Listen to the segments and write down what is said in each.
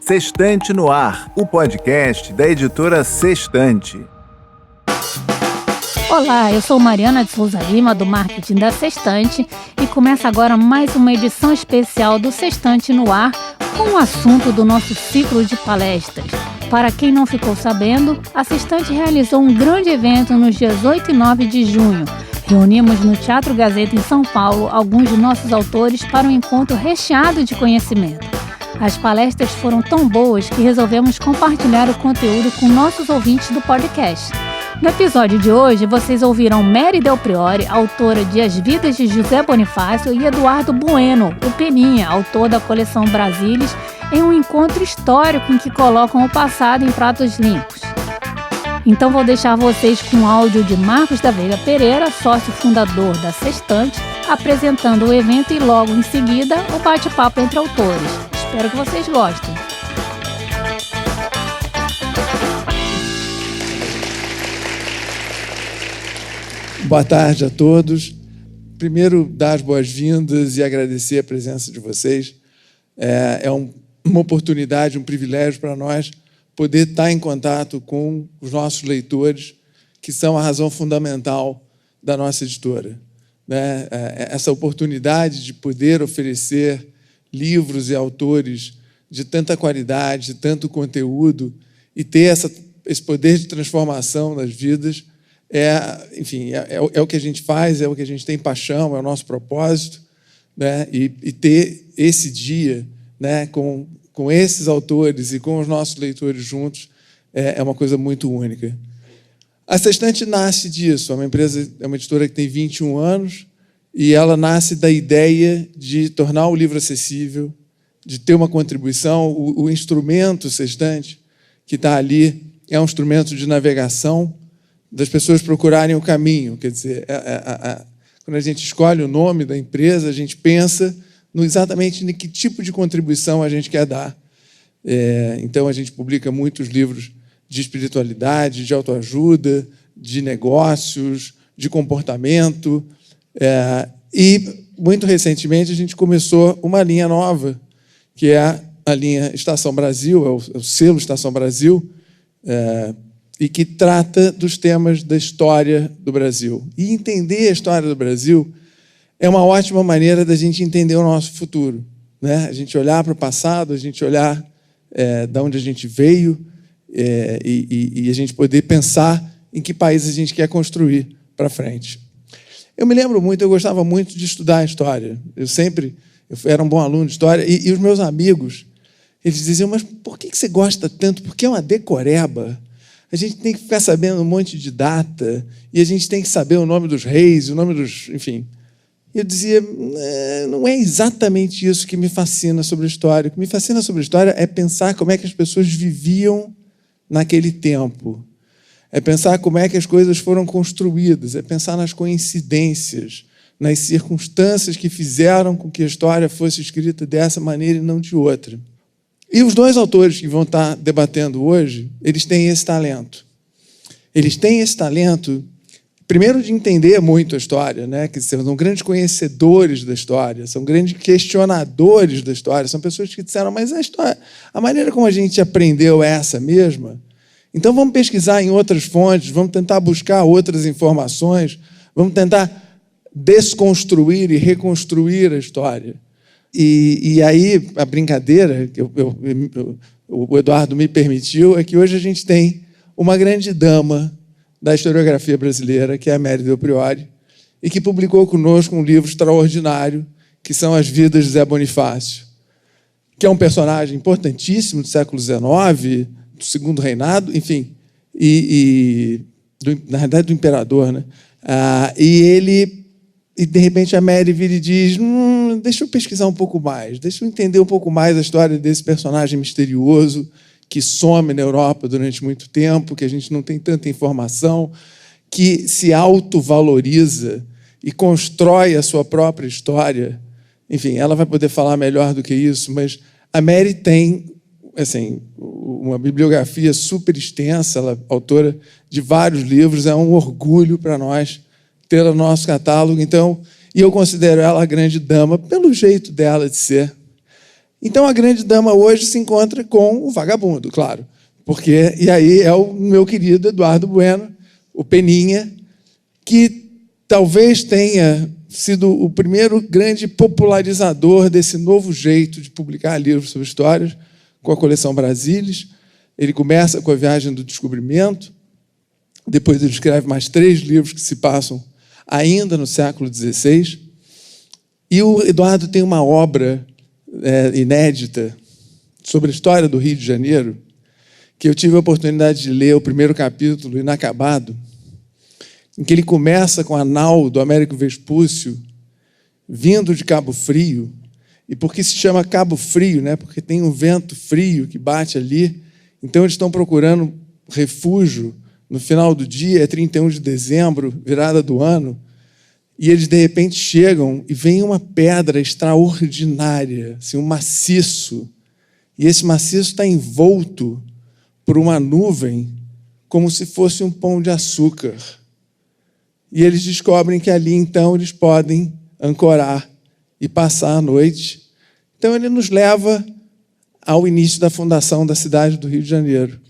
Sextante no Ar, o podcast da editora Sextante. Olá, eu sou Mariana de Souza Lima, do marketing da Sextante, e começa agora mais uma edição especial do Sextante no Ar, com o assunto do nosso ciclo de palestras. Para quem não ficou sabendo, a Sextante realizou um grande evento nos dias 8 e 9 de junho. Reunimos no Teatro Gazeta, em São Paulo, alguns de nossos autores para um encontro recheado de conhecimento. As palestras foram tão boas que resolvemos compartilhar o conteúdo com nossos ouvintes do podcast. No episódio de hoje, vocês ouvirão Mary Del Priore, autora de As Vidas de José Bonifácio, e Eduardo Bueno, o Peninha, autor da coleção Brasilis, em um encontro histórico em que colocam o passado em pratos limpos. Então vou deixar vocês com o áudio de Marcos da Veiga Pereira, sócio fundador da Sextante, apresentando o evento e logo em seguida o bate-papo entre autores. Espero que vocês gostem. Boa tarde a todos. Primeiro, dar as boas-vindas e agradecer a presença de vocês. É uma oportunidade, um privilégio para nós poder estar em contato com os nossos leitores, que são a razão fundamental da nossa editora. Essa oportunidade de poder oferecer livros e autores de tanta qualidade, de tanto conteúdo, e ter esse poder de transformação das vidas, é o que a gente faz, é o que a gente tem paixão, é o nosso propósito, né? E ter esse dia, né, com esses autores e com os nossos leitores juntos é uma coisa muito única. A Sextante nasce disso, é uma editora que tem 21 anos e ela nasce da ideia de tornar o livro acessível, de ter uma contribuição. O instrumento Sextante que está ali é um instrumento de navegação, das pessoas procurarem o caminho. Quer dizer, quando a gente escolhe o nome da empresa, a gente pensa exatamente em que tipo de contribuição a gente quer dar. Então, a gente publica muitos livros de espiritualidade, de autoajuda, de negócios, de comportamento. E, muito recentemente, a gente começou uma linha nova, que é a linha Estação Brasil, é o selo Estação Brasil, e que trata dos temas da história do Brasil. E entender a história do Brasil é uma ótima maneira da gente entender o nosso futuro, né? A gente olhar para o passado, a gente olhar de onde a gente veio, e a gente poder pensar em que país a gente quer construir para frente. Eu me lembro muito, eu gostava muito de estudar a história. Eu era um bom aluno de história, e os meus amigos, eles diziam: mas por que você gosta tanto? Porque é uma decoreba. A gente tem que ficar sabendo um monte de data, e a gente tem que saber o nome dos reis, o nome dos... Enfim. Eu dizia, não é exatamente isso que me fascina sobre a história. O que me fascina sobre a história é pensar como é que as pessoas viviam naquele tempo. É pensar como é que as coisas foram construídas. É pensar nas coincidências, nas circunstâncias que fizeram com que a história fosse escrita dessa maneira e não de outra. E os dois autores que vão estar debatendo hoje, eles têm esse talento. Eles têm esse talento, primeiro, de entender muito a história, né? Que são grandes conhecedores da história, são grandes questionadores da história, são pessoas que disseram: mas a história, a maneira como a gente aprendeu é essa mesma? Então vamos pesquisar em outras fontes, vamos tentar buscar outras informações, vamos tentar desconstruir e reconstruir a história. E aí, a brincadeira que o Eduardo me permitiu é que hoje a gente tem uma grande dama da historiografia brasileira, que é a Mary Del Priore, e que publicou conosco um livro extraordinário, que são As Vidas de José Bonifácio, que é um personagem importantíssimo do século XIX, do Segundo Reinado, enfim, na realidade do imperador, né? E, de repente, a Mary vira e diz: deixa eu pesquisar um pouco mais, deixa eu entender um pouco mais a história desse personagem misterioso que some na Europa durante muito tempo, que a gente não tem tanta informação, que se autovaloriza e constrói a sua própria história. Enfim, ela vai poder falar melhor do que isso, mas a Mary tem uma bibliografia super extensa, ela é autora de vários livros, é um orgulho para nós ter no nosso catálogo. Então, e eu considero ela a grande dama pelo jeito dela de ser. Então, a grande dama hoje se encontra com o vagabundo, claro. E aí é o meu querido Eduardo Bueno, o Peninha, que talvez tenha sido o primeiro grande popularizador desse novo jeito de publicar livros sobre histórias, com a coleção Brasílias. Ele começa com a Viagem do Descobrimento, depois ele escreve mais 3 livros que se passam ainda no século XVI. E o Eduardo tem uma obra inédita sobre a história do Rio de Janeiro, que eu tive a oportunidade de ler o primeiro capítulo, inacabado, em que ele começa com a nau do Américo Vespúcio, vindo de Cabo Frio. E por que se chama Cabo Frio? Né? Porque tem um vento frio que bate ali. Então, eles estão procurando refúgio no final do dia, é 31 de dezembro, virada do ano, e eles, de repente, chegam e vem uma pedra extraordinária, assim, um maciço. E esse maciço está envolto por uma nuvem, como se fosse um pão de açúcar. E eles descobrem que ali, então, eles podem ancorar e passar a noite. Então, ele nos leva ao início da fundação da cidade do Rio de Janeiro.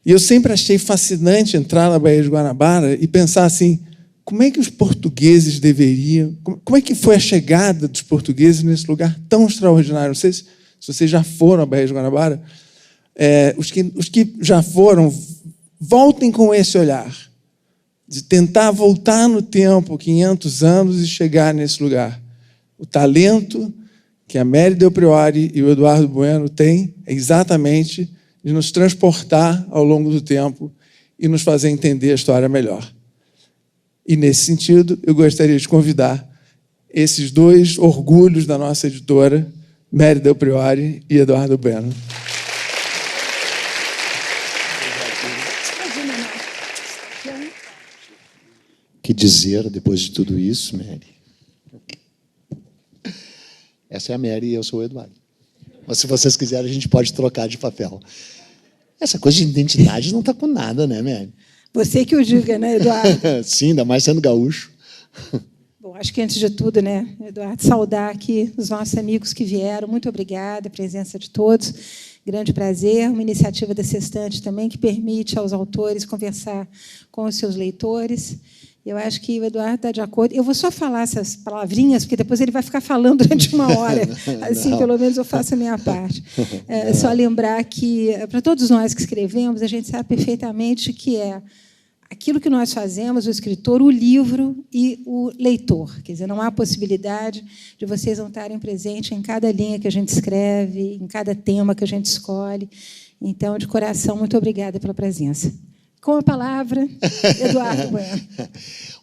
E eu sempre achei fascinante entrar na Baía de Guanabara e pensar assim, como é que os portugueses deveriam... Como é que foi a chegada dos portugueses nesse lugar tão extraordinário? Não sei se vocês já foram à Baía de Guanabara. Os que já foram, voltem com esse olhar, de tentar voltar no tempo, 500 anos, e chegar nesse lugar. O talento que a Mary Del Priore e o Eduardo Bueno têm é exatamente de nos transportar ao longo do tempo e nos fazer entender a história melhor. E, nesse sentido, eu gostaria de convidar esses 2 orgulhos da nossa editora, Mary Del Priore e Eduardo Bueno. Que dizer depois de tudo isso, Mary? Essa é a Mary e eu sou o Eduardo. Mas se vocês quiserem, a gente pode trocar de papel. Essa coisa de identidade não está com nada, né, Mary? Você que o diga, né, Eduardo? Sim, ainda mais sendo gaúcho. Bom, acho que antes de tudo, né, Eduardo, saudar aqui os nossos amigos que vieram. Muito obrigada, a presença de todos. Grande prazer. Uma iniciativa da Sextante também que permite aos autores conversar com os seus leitores. Eu acho que o Eduardo está de acordo. Eu vou só falar essas palavrinhas, porque depois ele vai ficar falando durante uma hora. Assim, não. Pelo menos eu faço a minha parte. Só lembrar que, para todos nós que escrevemos, a gente sabe perfeitamente que é aquilo que nós fazemos, o escritor, o livro e o leitor. Quer dizer, não há possibilidade de vocês não estarem presentes em cada linha que a gente escreve, em cada tema que a gente escolhe. Então, de coração, muito obrigada pela presença. Com a palavra, Eduardo Bueno.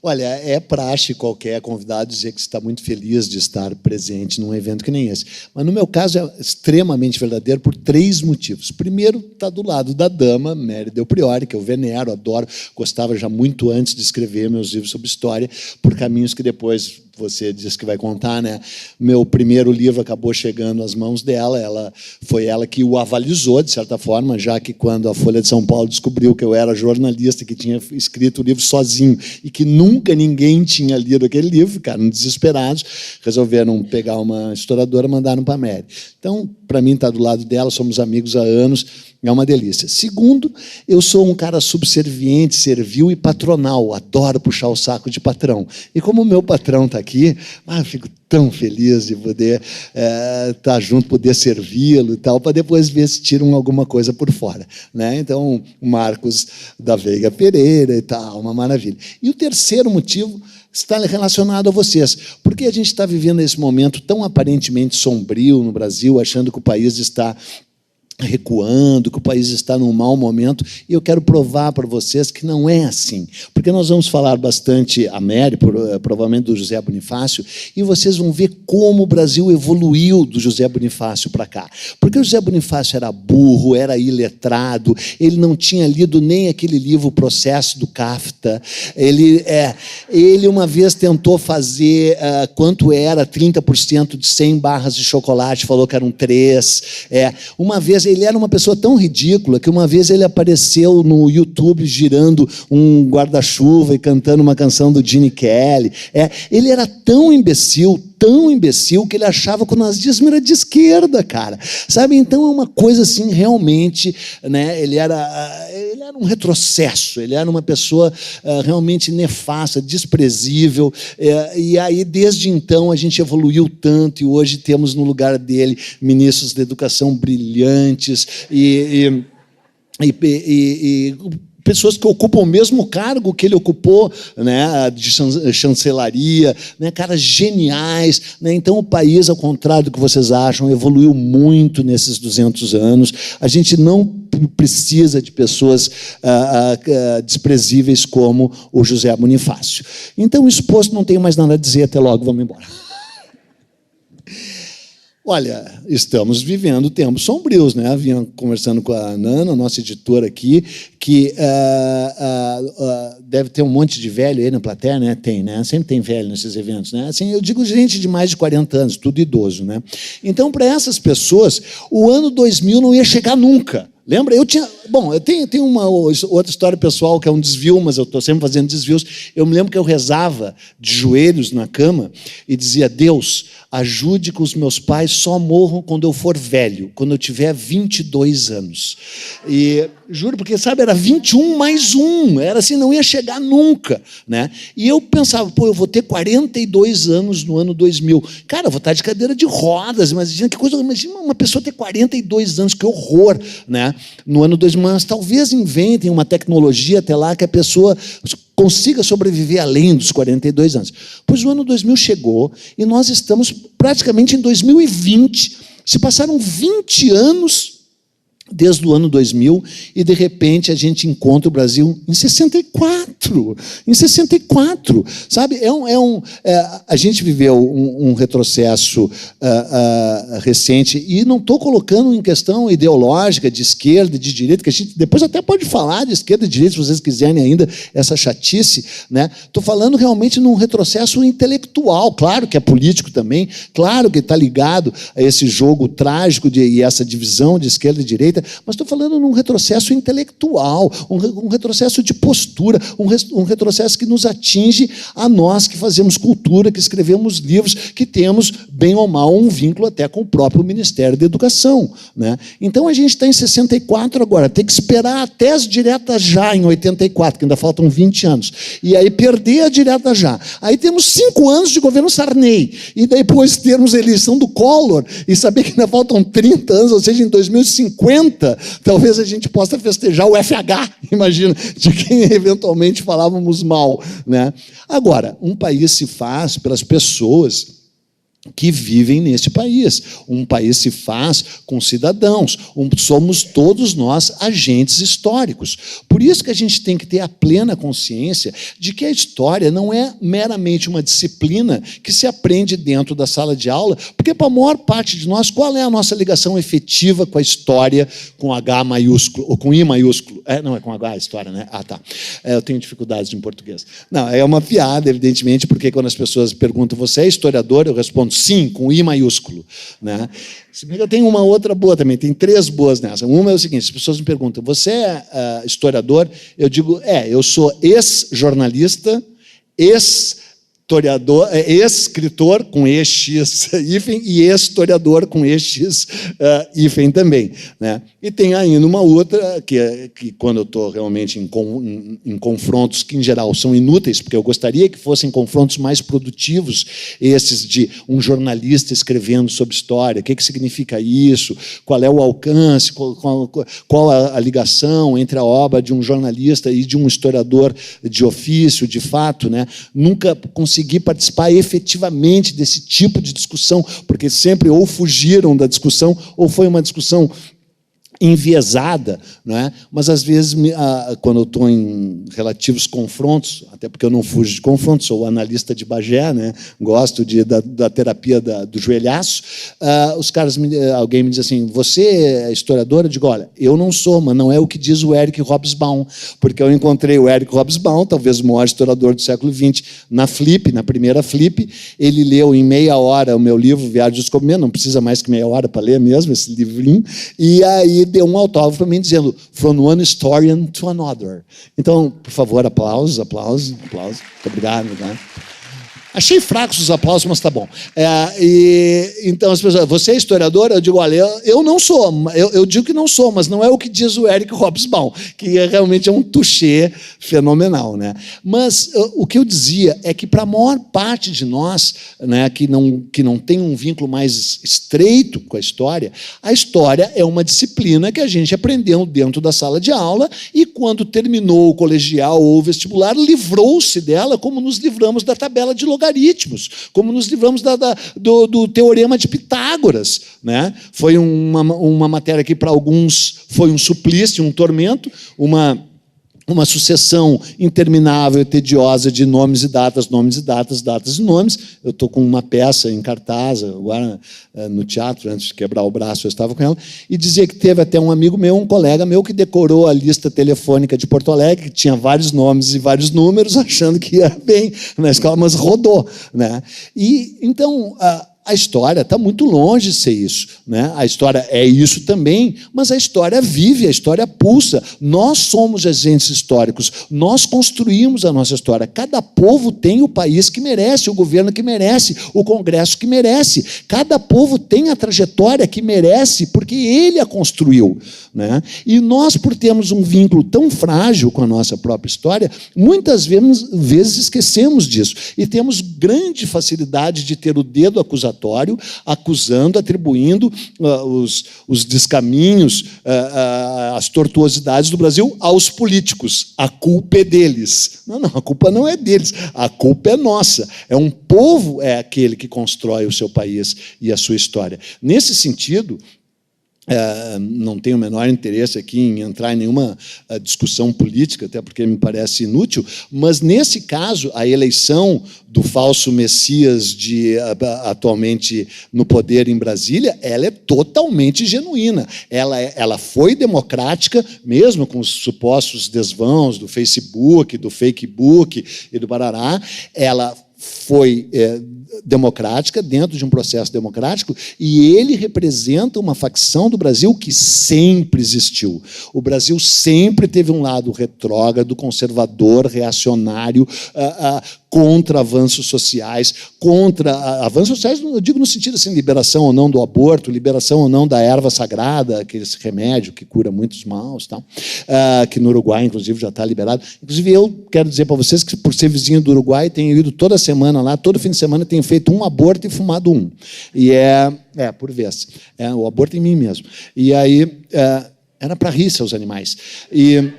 Olha, é praxe qualquer convidado dizer que está muito feliz de estar presente num evento que nem esse. Mas, no meu caso, é extremamente verdadeiro por 3 motivos. Primeiro, está do lado da dama, Mary Del Priore, que eu venero, adoro, gostava já muito antes de escrever meus livros sobre história, por caminhos que depois você disse que vai contar, né? Meu primeiro livro acabou chegando às mãos dela, foi ela que o avalizou, de certa forma, já que quando a Folha de São Paulo descobriu que eu era jornalista, que tinha escrito o livro sozinho e que nunca ninguém tinha lido aquele livro, ficaram desesperados, resolveram pegar uma historiadora e mandaram para a Mary. Então, para mim, está do lado dela, somos amigos há anos, é uma delícia. Segundo, eu sou um cara subserviente, servil e patronal. Adoro puxar o saco de patrão. E como o meu patrão está aqui, eu fico tão feliz de poder estar junto, poder servi-lo e tal, para depois ver se tiram alguma coisa por fora, né? Então, o Marcos da Veiga Pereira e tal, uma maravilha. E o terceiro motivo está relacionado a vocês, porque a gente está vivendo esse momento tão aparentemente sombrio no Brasil, achando que o país está recuando, que o país está num mau momento, e eu quero provar para vocês que não é assim, porque nós vamos falar bastante, a Mary, provavelmente do José Bonifácio, e vocês vão ver como o Brasil evoluiu do José Bonifácio para cá, porque o José Bonifácio era burro, era iletrado, ele não tinha lido nem aquele livro O Processo do Kafta, ele uma vez tentou fazer quanto era 30% de 100 barras de chocolate, falou que eram 3, uma vez ele era uma pessoa tão ridícula que uma vez ele apareceu no YouTube girando um guarda-chuva e cantando uma canção do Gene Kelly. Ele era tão imbecil, tão imbecil que ele achava que o nazismo era de esquerda, cara. Sabe? Então é uma coisa assim, realmente, né? Ele era um retrocesso, ele era uma pessoa realmente nefasta, desprezível. E aí, desde então, a gente evoluiu tanto e hoje temos no lugar dele ministros da educação brilhantes e pessoas que ocupam o mesmo cargo que ele ocupou, né, de chancelaria, né, caras geniais. Né? Então, o país, ao contrário do que vocês acham, evoluiu muito nesses 200 anos. A gente não precisa de pessoas desprezíveis como o José Bonifácio. Então, exposto, não tenho mais nada a dizer. Até logo, vamos embora. Olha, estamos vivendo tempos sombrios, né? Vinha conversando com a Nana, nossa editora aqui, que deve ter um monte de velho aí na plateia, né? Tem, né? Sempre tem velho nesses eventos, né? Assim, eu digo gente de mais de 40 anos, tudo idoso, né? Então, para essas pessoas, o ano 2000 não ia chegar nunca. Lembra? Eu tenho uma outra história pessoal que é um desvio, mas eu estou sempre fazendo desvios. Eu me lembro que eu rezava de joelhos na cama e dizia: Deus, ajude que os meus pais só morram quando eu for velho, quando eu tiver 22 anos. E juro, porque, sabe, era 21 mais 1, era assim, não ia chegar nunca, né? E eu pensava, eu vou ter 42 anos no ano 2000. Cara, eu vou estar de cadeira de rodas, imagina que coisa, imagina uma pessoa ter 42 anos, que horror, né? No ano 2000, mas talvez inventem uma tecnologia até lá que a pessoa consiga sobreviver além dos 42 anos. Pois o ano 2000 chegou e nós estamos praticamente em 2020. Se passaram 20 anos desde o ano 2000 e, de repente, a gente encontra o Brasil em 64. Em 64. Sabe? A gente viveu um retrocesso recente e não estou colocando em questão ideológica de esquerda e de direita, que a gente depois até pode falar de esquerda e direita, se vocês quiserem ainda, essa chatice. Né? Estou falando realmente num retrocesso intelectual. Claro que é político também, claro que está ligado a esse jogo trágico e essa divisão de esquerda e direita, mas estou falando num retrocesso intelectual, um retrocesso de postura, um retrocesso que nos atinge a nós que fazemos cultura, que escrevemos livros, que temos, bem ou mal, um vínculo até com o próprio Ministério da Educação. Né? Então, a gente está em 64 agora, tem que esperar até as diretas já em 84, que ainda faltam 20 anos, e aí perder a direta já. Aí temos 5 anos de governo Sarney, e depois termos a eleição do Collor, e saber que ainda faltam 30 anos, ou seja, em 2050, talvez a gente possa festejar o FH, imagina, de quem eventualmente falávamos mal. Né? Agora, um país se faz pelas pessoas que vivem nesse país. Um país se faz com cidadãos. Somos todos nós agentes históricos. Por isso que a gente tem que ter a plena consciência de que a história não é meramente uma disciplina que se aprende dentro da sala de aula, porque para a maior parte de nós, qual é a nossa ligação efetiva com a história com H maiúsculo, ou com I maiúsculo? Não, é com H a história, né? Ah, tá. Eu tenho dificuldades em português. Não, é uma piada, evidentemente, porque quando as pessoas perguntam, você é historiador? Eu respondo, sim, com I maiúsculo. Né? Se bem que eu tenho uma outra boa também, tem 3 boas nessa. Uma é o seguinte, as pessoas me perguntam, você é historiador? Eu digo, eu sou ex-jornalista, ex-escritor com EX hífen e ex-historiador com EX hífen também. Né? E tem ainda uma outra, que quando eu estou realmente em confrontos que, em geral, são inúteis, porque eu gostaria que fossem confrontos mais produtivos, esses de um jornalista escrevendo sobre história, o que significa isso, qual é o alcance, qual a ligação entre a obra de um jornalista e de um historiador de ofício, de fato. Né? Nunca consegui participar efetivamente desse tipo de discussão, porque sempre ou fugiram da discussão, ou foi uma discussão enviesada, não é? Mas, às vezes, quando eu estou em relativos confrontos, até porque eu não fujo de confrontos, sou analista de Bagé, né? Gosto da terapia do joelhaço, alguém me diz assim, você é historiadora? Eu digo, olha, eu não sou, mas não é o que diz o Eric Hobsbawm, porque eu encontrei o Eric Hobsbawm, talvez o maior historiador do século XX, na primeira Flip, ele leu em meia hora o meu livro, Viagem de Descobrimento, não precisa mais que meia hora para ler mesmo, esse livrinho, e aí deu um autógrafo para mim dizendo From one historian to another. Então, por favor, aplausos. Muito obrigado. Né? Achei fracos os aplausos, mas tá bom. Então, as pessoas, você é historiador? Eu digo, olha, eu não sou. Eu digo que não sou, mas não é o que diz o Eric Hobsbawm, que realmente é um touché fenomenal, né? Mas o que eu dizia é que, para a maior parte de nós, né, que não tem um vínculo mais estreito com a história é uma disciplina que a gente aprendeu dentro da sala de aula e, quando terminou o colegial ou o vestibular, livrou-se dela, como nos livramos da tabela de logaritmos, como nos livramos do teorema de Pitágoras, né? Foi uma matéria que, para alguns, foi um suplício, um tormento, uma sucessão interminável e tediosa de nomes e datas, datas e nomes. Eu estou com uma peça em cartaz, agora no teatro, antes de quebrar o braço, eu estava com ela, e dizia que teve até um amigo meu, um colega meu, que decorou a lista telefônica de Porto Alegre, que tinha vários nomes e vários números, achando que ia bem na escola, mas rodou, né? E, então, a história está muito longe de ser isso, né? A história é isso também, mas a história vive, a história pulsa. Nós somos agentes históricos, nós construímos a nossa história. Cada povo tem o país que merece, o governo que merece, o Congresso que merece. Cada povo tem a trajetória que merece, porque ele a construiu, né? E nós, por termos um vínculo tão frágil com a nossa própria história, muitas vezes esquecemos disso e temos grande facilidade de ter o dedo acusatório, acusando, atribuindo os descaminhos, as tortuosidades do Brasil aos políticos. A culpa é deles. Não, a culpa não é deles, a culpa é nossa. Um povo é aquele que constrói o seu país e a sua história. Nesse sentido, não tenho o menor interesse aqui em entrar em nenhuma discussão política, até porque me parece inútil, mas, nesse caso, a eleição do falso Messias atualmente no poder em Brasília, ela é totalmente genuína. Ela foi democrática, mesmo com os supostos desvãos do Facebook, do Fakebook e do Barará. Ela foi democrática, dentro de um processo democrático, e ele representa uma facção do Brasil que sempre existiu. O Brasil sempre teve um lado retrógrado, conservador, reacionário, contra avanços sociais, eu digo no sentido assim, liberação ou não do aborto, liberação ou não da erva sagrada, aquele remédio que cura muitos maus, tal, que no Uruguai, inclusive, já está liberado. Inclusive, eu quero dizer para vocês que, por ser vizinho do Uruguai, tenho ido toda semana lá, todo fim de semana tenho feito um aborto e fumado um. E por vez. O aborto em mim mesmo. E aí, era para rir seus animais. E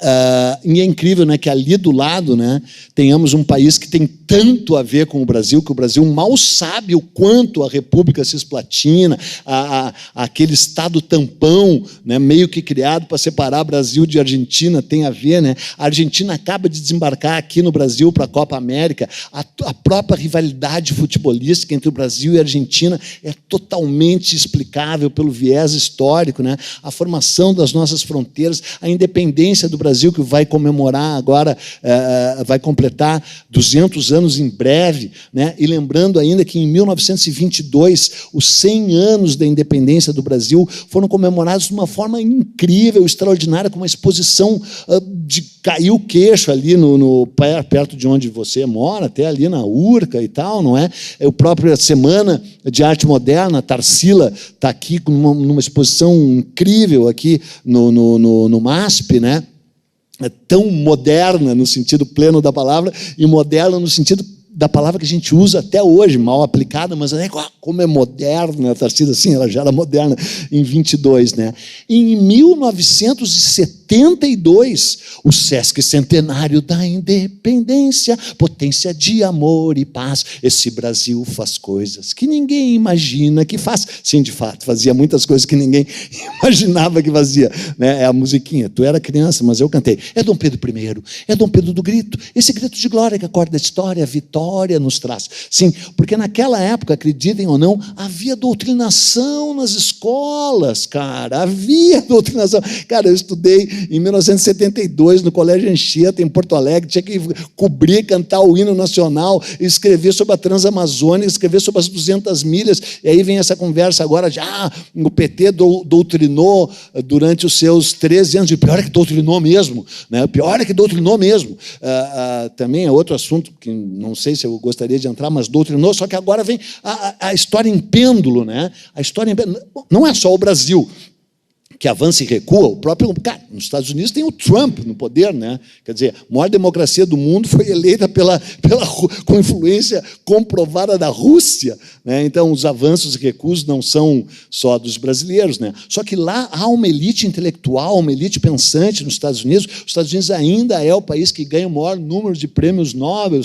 é incrível, né, que ali do lado, né, tenhamos um país que tem tanto a ver com o Brasil, que o Brasil mal sabe o quanto a República Cisplatina, aquele Estado tampão, né, meio que criado para separar Brasil de Argentina, tem a ver, né? A Argentina acaba de desembarcar aqui no Brasil para a Copa América. A própria rivalidade futebolística entre o Brasil e a Argentina é totalmente explicável pelo viés histórico, né? A formação das nossas fronteiras, a independência do Brasil, que vai comemorar agora, vai completar 200 anos em breve, né? E lembrando ainda que em 1922, os 100 anos da independência do Brasil foram comemorados de uma forma incrível, extraordinária, com uma exposição de cair o queixo ali perto de onde você mora, até ali na Urca e tal, não é? A própria Semana de Arte Moderna, Tarsila está aqui numa exposição incrível aqui no MASP, né? É tão moderna no sentido pleno da palavra e moderna no sentido da palavra que a gente usa até hoje, mal aplicada, mas como é moderna, a Tarsila, assim, ela já era moderna em 22, né? Em 1972, o Sesc Centenário da Independência, potência de amor e paz, esse Brasil faz coisas que ninguém imagina que faz. Sim, de fato, fazia muitas coisas que ninguém imaginava que fazia, né? É a musiquinha, tu era criança, mas eu cantei. É Dom Pedro I, é Dom Pedro do Grito, esse grito de glória que acorda a história, a vitória nos traz. Sim, porque naquela época, acreditem ou não, havia doutrinação nas escolas, cara, havia doutrinação. Cara, eu estudei em 1972, no Colégio Anchieta, em Porto Alegre, tinha que cobrir, cantar o hino nacional, escrever sobre a Transamazônica, escrever sobre as 200 milhas, e aí vem essa conversa agora de o PT doutrinou durante os seus 13 anos, e pior é que doutrinou mesmo, né? Pior é que doutrinou mesmo. Também é outro assunto que não sei se eu gostaria de entrar, mas doutrinou, só que agora vem a história em pêndulo, né? A história em pêndulo. Não é só o Brasil que avança e recua, o próprio... Cara, nos Estados Unidos tem o Trump no poder, né? Quer dizer, a maior democracia do mundo foi eleita com influência comprovada da Rússia, né? Então, os avanços e recuos não são só dos brasileiros, né? Só que lá há uma elite intelectual, uma elite pensante nos Estados Unidos. Os Estados Unidos ainda é o país que ganha o maior número de prêmios Nobel,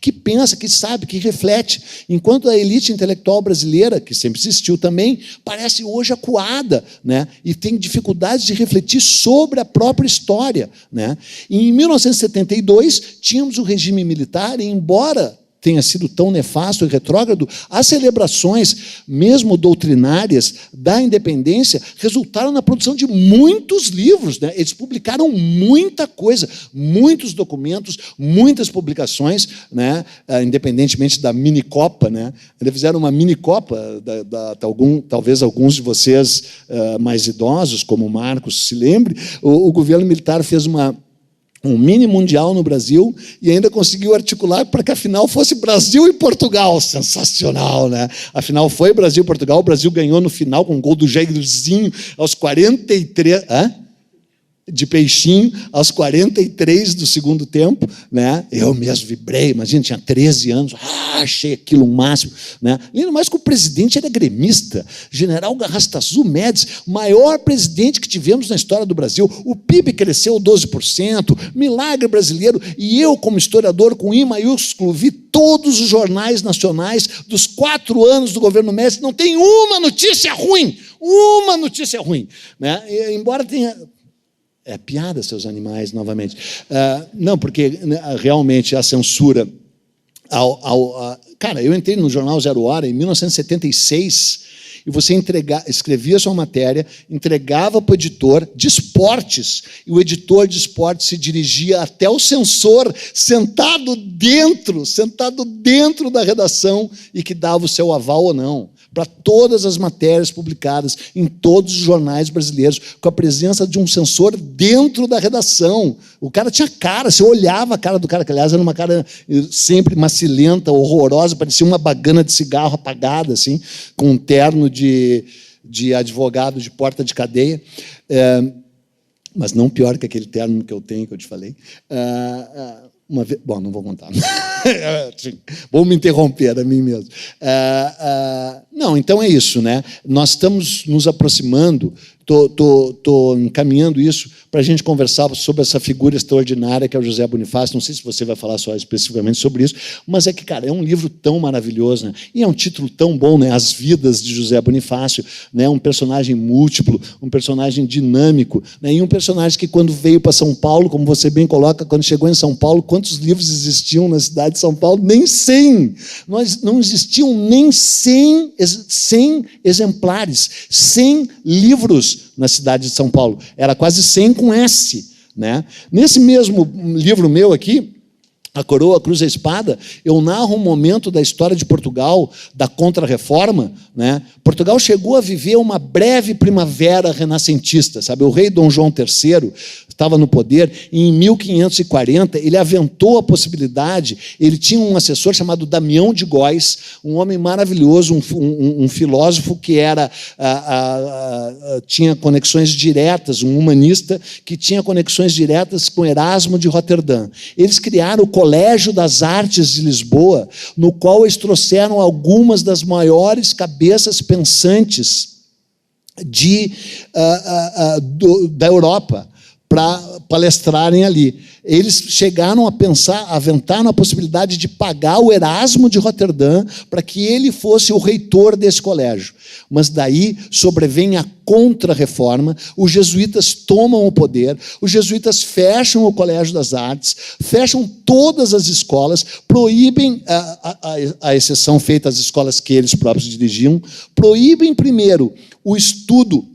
que pensa, que sabe, que reflete. Enquanto a elite intelectual brasileira, que sempre existiu também, parece hoje acuada, né? E tem dificuldades de refletir sobre a própria história, né? E em 1972, tínhamos o regime militar, e embora tenha sido tão nefasto e retrógrado, as celebrações, mesmo doutrinárias, da independência, resultaram na produção de muitos livros, né? Eles publicaram muita coisa, muitos documentos, muitas publicações, né? Independentemente da mini-copa, né? Eles fizeram uma mini-copa, talvez alguns de vocês mais idosos, como o Marcos, se lembre, o governo militar fez um mini mundial no Brasil e ainda conseguiu articular para que a final fosse Brasil e Portugal. Sensacional, né? A final foi Brasil e Portugal. O Brasil ganhou no final com um gol do Jairzinho aos 43... de peixinho, aos 43 do segundo tempo, né? Eu mesmo vibrei, imagina, tinha 13 anos, achei aquilo um máximo, né? Ainda mais que o presidente era gremista, General Garrastazu Médici, maior presidente que tivemos na história do Brasil. O PIB cresceu 12%, milagre brasileiro, e eu, como historiador, com I maiúsculo, vi todos os jornais nacionais dos 4 anos do governo Médici, não tem uma notícia ruim, né? E, embora tenha... É piada, seus animais, novamente. Não, porque realmente a censura... Cara, eu entrei no jornal Zero Hora em 1976 e você escrevia sua matéria, entregava para o editor de esportes, e o editor de esportes se dirigia até o censor, sentado dentro da redação, e que dava o seu aval ou não para todas as matérias publicadas em todos os jornais brasileiros, com a presença de um censor dentro da redação. O cara tinha cara, você olhava a cara do cara, que aliás era uma cara sempre macilenta, horrorosa, parecia uma bagana de cigarro apagada, assim, com um terno de advogado de porta de cadeia, mas não pior que aquele terno que eu tenho, que eu te falei. Uma vez, bom, não vou contar. Vou me interromper a mim mesmo. Não, então é isso, né? Nós estamos nos aproximando, estou encaminhando isso para a gente conversar sobre essa figura extraordinária que é o José Bonifácio. Não sei se você vai falar só especificamente sobre isso, mas é que, cara, é um livro tão maravilhoso, né? E é um título tão bom, né? As Vidas de José Bonifácio, né? Um personagem múltiplo, um personagem dinâmico, né? E um personagem que, quando veio para São Paulo, como você bem coloca, quando chegou em São Paulo, quantos livros existiam na cidade de São Paulo? Nem 100! Não existiam nem 100 exemplares, 100 livros na cidade de São Paulo. Era quase 100 com S, né? Nesse mesmo livro meu aqui, A Coroa, a Cruz e a Espada, eu narro um momento da história de Portugal, da Contra-Reforma, né? Portugal chegou a viver uma breve primavera renascentista, sabe? O rei Dom João III estava no poder, e em 1540 ele aventou a possibilidade, ele tinha um assessor chamado Damião de Góis, um homem maravilhoso, um filósofo que tinha conexões diretas, um humanista que tinha conexões diretas com Erasmo de Roterdã. Eles criaram o Colégio das Artes de Lisboa, no qual eles trouxeram algumas das maiores cabeças pensantes da Europa para palestrarem ali. Eles chegaram a pensar, aventaram a possibilidade de pagar o Erasmo de Roterdã para que ele fosse o reitor desse colégio. Mas daí sobrevém a Contra-Reforma, os jesuítas tomam o poder, os jesuítas fecham o Colégio das Artes, fecham todas as escolas, proíbem, a exceção feita às escolas que eles próprios dirigiam, proíbem primeiro o estudo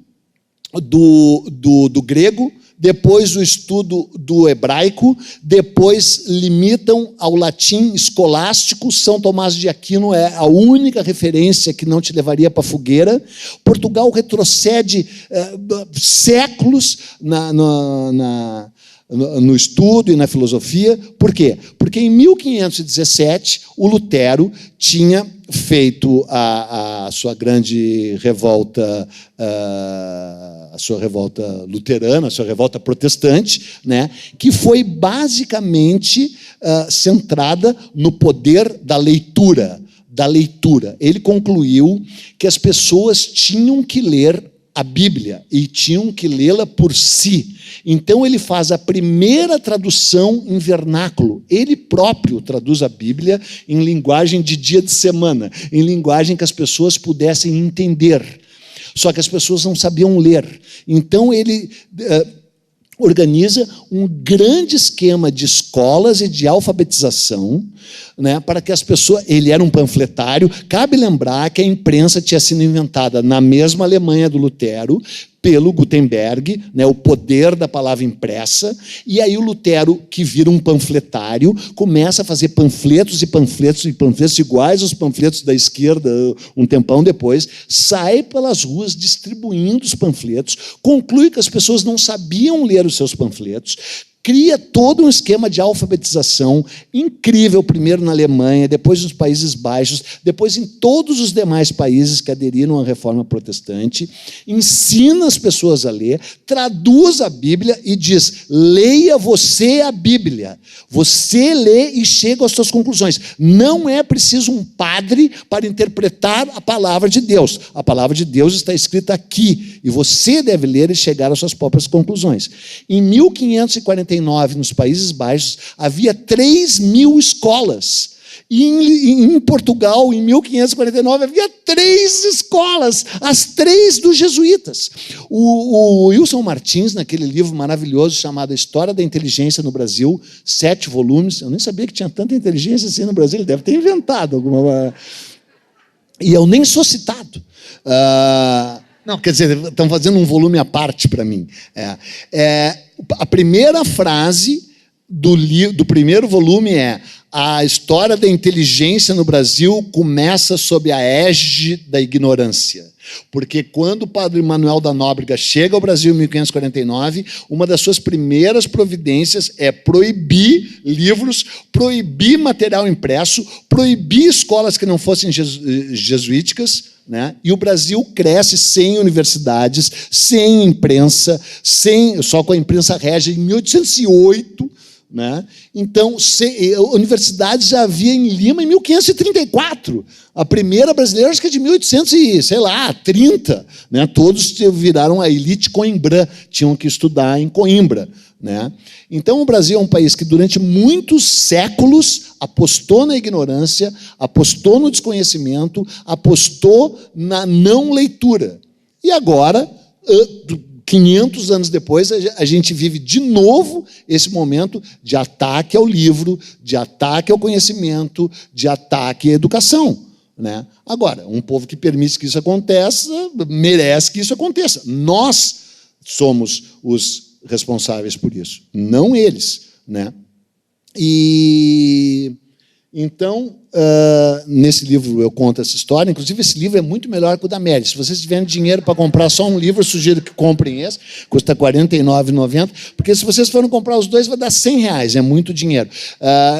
do grego, depois o estudo do hebraico, depois limitam ao latim escolástico. São Tomás de Aquino é a única referência que não te levaria para a fogueira. Portugal retrocede séculos no estudo e na filosofia. Por quê? Porque em 1517 o Lutero tinha feito a sua grande revolta, a sua revolta luterana, a sua revolta protestante, né, que foi basicamente centrada no poder da leitura. Ele concluiu que as pessoas tinham que ler a Bíblia e tinham que lê-la por si. Então ele faz a primeira tradução em vernáculo. Ele próprio traduz a Bíblia em linguagem de dia de semana, em linguagem que as pessoas pudessem entender. Só que as pessoas não sabiam ler. Então ele organiza um grande esquema de escolas e de alfabetização, né, para que as pessoas... Ele era um panfletário. Cabe lembrar que a imprensa tinha sido inventada na mesma Alemanha do Lutero, pelo Gutenberg, né, o poder da palavra impressa, e aí o Lutero, que vira um panfletário, começa a fazer panfletos e panfletos e panfletos iguais aos panfletos da esquerda, um tempão depois, sai pelas ruas distribuindo os panfletos, conclui que as pessoas não sabiam ler os seus panfletos, cria todo um esquema de alfabetização incrível, primeiro na Alemanha, depois nos Países Baixos, depois em todos os demais países que aderiram à Reforma Protestante, ensina as pessoas a ler, traduz a Bíblia e diz: leia você a Bíblia. Você lê e chega às suas conclusões. Não é preciso um padre para interpretar a palavra de Deus. A palavra de Deus está escrita aqui, e você deve ler e chegar às suas próprias conclusões. Em 1549, nos Países Baixos, havia 3.000 escolas. E em Portugal, em 1549, havia 3 escolas, as 3 dos jesuítas. O Wilson Martins, naquele livro maravilhoso chamado A História da Inteligência no Brasil, 7 volumes, eu nem sabia que tinha tanta inteligência assim no Brasil, ele deve ter inventado alguma... E eu nem sou citado. Não, quer dizer, estão fazendo um volume à parte para mim. A primeira frase do primeiro volume é: a história da inteligência no Brasil começa sob a égide da ignorância. Porque quando o padre Manuel da Nóbrega chega ao Brasil em 1549, uma das suas primeiras providências é proibir livros, proibir material impresso, proibir escolas que não fossem jesuíticas, né? E o Brasil cresce sem universidades, sem imprensa, só com a imprensa régia em 1808. Né? Então, universidades já havia em Lima em 1534. A primeira brasileira, acho que é de 1830. Né? Todos viraram a elite coimbrã, tinham que estudar em Coimbra. Né? Então, o Brasil é um país que, durante muitos séculos, apostou na ignorância, apostou no desconhecimento, apostou na não leitura. E agora, 500 anos depois, a gente vive de novo esse momento de ataque ao livro, de ataque ao conhecimento, de ataque à educação. Né? Agora, um povo que permite que isso aconteça, merece que isso aconteça. Nós somos os responsáveis por isso, não eles. Né? E então, nesse livro eu conto essa história. Inclusive, esse livro é muito melhor que o da Mary. Se vocês tiverem dinheiro para comprar só um livro, eu sugiro que comprem esse. Custa R$ 49,90. Porque se vocês forem comprar os dois, vai dar R$100. É muito dinheiro.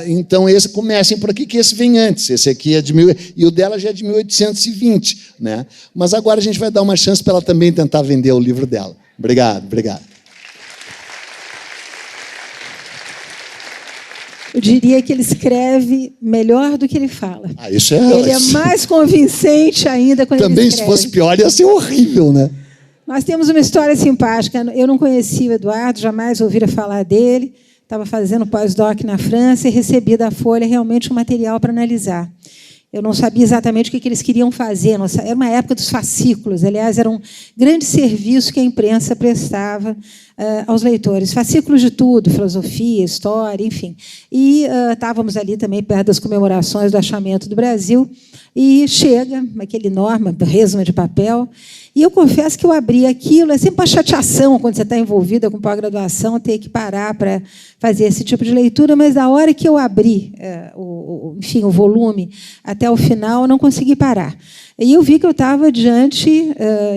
Então, comecem por aqui, que esse vem antes. Esse aqui é de e o dela já é de 1820. Né? Mas agora a gente vai dar uma chance para ela também tentar vender o livro dela. Obrigado, obrigado. Eu diria que ele escreve melhor do que ele fala. Isso ele é mais convincente ainda quando também, ele escreve. Se fosse pior, ia ser horrível, né? Nós temos uma história simpática. Eu não conhecia o Eduardo, jamais ouvira falar dele. Estava fazendo pós-doc na França e recebi da Folha realmente um material para analisar. Eu não sabia exatamente o que eles queriam fazer. Era uma época dos fascículos. Aliás, era um grande serviço que a imprensa prestava aos leitores. Fascículos de tudo, filosofia, história, enfim. E estávamos ali também perto das comemorações do achamento do Brasil. E chega aquele enorme resma de papel E eu confesso que eu abri aquilo, é sempre uma chateação quando você está envolvida com pós-graduação, ter que parar para fazer esse tipo de leitura, mas da hora que eu abri o volume até o final, eu não consegui parar. E eu vi que eu estava diante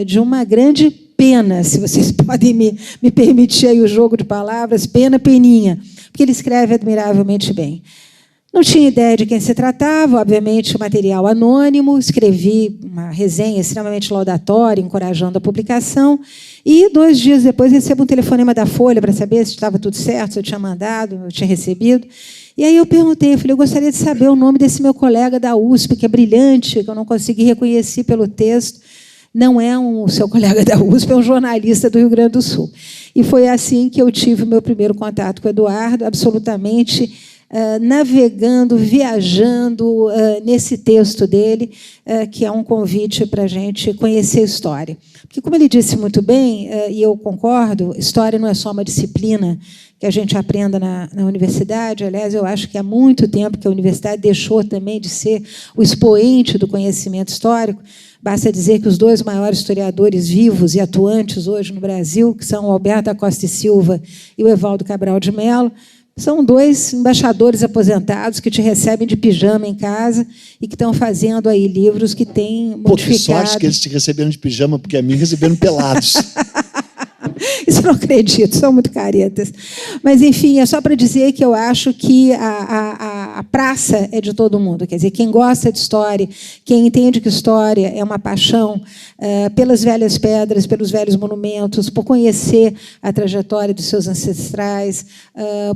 de uma grande pena, se vocês podem me permitir aí o jogo de palavras, peninha, porque ele escreve admiravelmente bem. Não tinha ideia de quem se tratava, obviamente, material anônimo, escrevi uma resenha extremamente laudatória, encorajando a publicação, e 2 dias depois recebo um telefonema da Folha para saber se estava tudo certo, se eu tinha mandado, eu tinha recebido. E aí eu perguntei, eu falei, eu gostaria de saber o nome desse meu colega da USP, que é brilhante, que eu não consegui reconhecer pelo texto. Não é o seu colega da USP, é um jornalista do Rio Grande do Sul. E foi assim que eu tive o meu primeiro contato com o Eduardo, absolutamente navegando, viajando nesse texto dele, que é um convite para a gente conhecer a história. Porque, como ele disse muito bem, e eu concordo, história não é só uma disciplina que a gente aprenda na universidade. Aliás, eu acho que há muito tempo que a universidade deixou também de ser o expoente do conhecimento histórico. Basta dizer que os 2 maiores historiadores vivos e atuantes hoje no Brasil, que são o Alberto da Costa e Silva e o Evaldo Cabral de Mello, são 2 embaixadores aposentados que te recebem de pijama em casa e que estão fazendo aí livros que têm modificado... Que sorte que eles te receberam de pijama, porque a mim receberam pelados. Isso eu não acredito, são muito caretas. Mas, enfim, é só para dizer que eu acho que a praça é de todo mundo. Quer dizer, quem gosta de história, quem entende que história é uma paixão pelas velhas pedras, pelos velhos monumentos, por conhecer a trajetória dos seus ancestrais,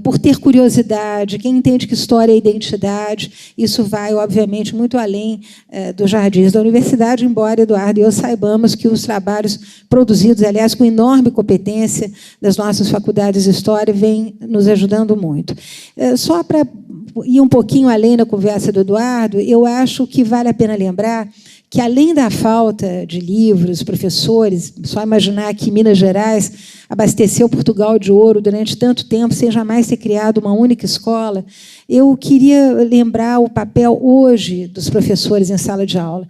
por ter curiosidade, quem entende que história é identidade, isso vai, obviamente, muito além dos jardins da universidade, embora, Eduardo e eu saibamos que os trabalhos produzidos, aliás, com enorme competência das nossas faculdades de História, vem nos ajudando muito. Só para ir um pouquinho além da conversa do Eduardo, eu acho que vale a pena lembrar que, além da falta de livros, professores, só imaginar que Minas Gerais abasteceu Portugal de ouro durante tanto tempo, sem jamais ter criado uma única escola, eu queria lembrar o papel hoje dos professores em sala de aula.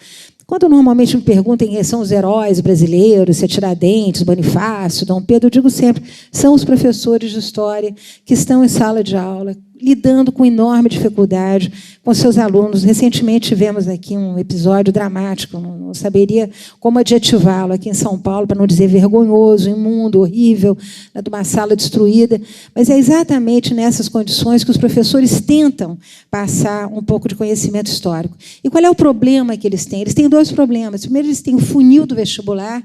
Quando normalmente me perguntam quem são os heróis brasileiros, se é Tiradentes, Bonifácio, Dom Pedro, eu digo sempre, são os professores de história que estão em sala de aula, lidando com enorme dificuldade com seus alunos. Recentemente tivemos aqui um episódio dramático, não saberia como adjetivá-lo, aqui em São Paulo, para não dizer vergonhoso, imundo, horrível, de uma sala destruída. Mas é exatamente nessas condições que os professores tentam passar um pouco de conhecimento histórico. E qual é o problema que eles têm? Eles têm 2 problemas. Primeiro, eles têm o funil do vestibular,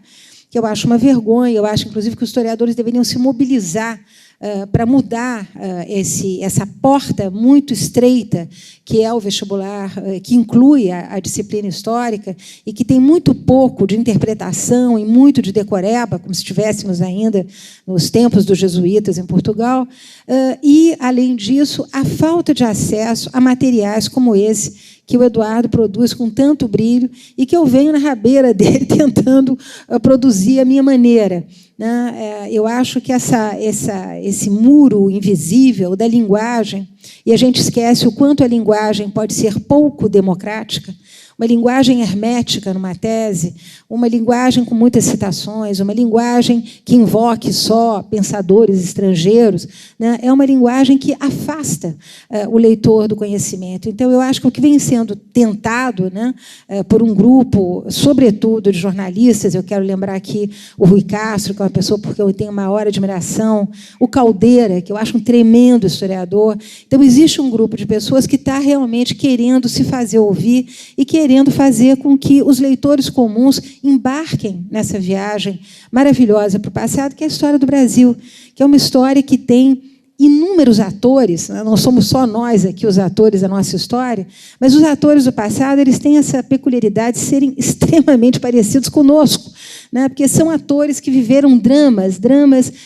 que eu acho uma vergonha. Eu acho, inclusive, que os historiadores deveriam se mobilizar para mudar essa porta muito estreita que é o vestibular, que inclui a disciplina histórica e que tem muito pouco de interpretação e muito de decoreba, como se estivéssemos ainda nos tempos dos jesuítas em Portugal, e, além disso, a falta de acesso a materiais como esse que o Eduardo produz com tanto brilho e que eu venho na rabeira dele tentando produzir a minha maneira. Eu acho que esse muro invisível da linguagem, e a gente esquece o quanto a linguagem pode ser pouco democrática, uma linguagem hermética numa tese, uma linguagem com muitas citações, uma linguagem que invoque só pensadores estrangeiros, é uma linguagem que afasta o leitor do conhecimento. Então, eu acho que o que vem sendo tentado por um grupo, sobretudo de jornalistas, eu quero lembrar aqui o Rui Castro, que é uma pessoa porque eu tenho maior admiração, o Caldeira, que eu acho um tremendo historiador. Então, existe um grupo de pessoas que está realmente querendo se fazer ouvir e querendo fazer com que os leitores comuns embarquem nessa viagem maravilhosa para o passado, que é a história do Brasil, que é uma história que tem inúmeros atores, não somos só nós aqui os atores da nossa história, mas os atores do passado eles têm essa peculiaridade de serem extremamente parecidos conosco, porque são atores que viveram dramas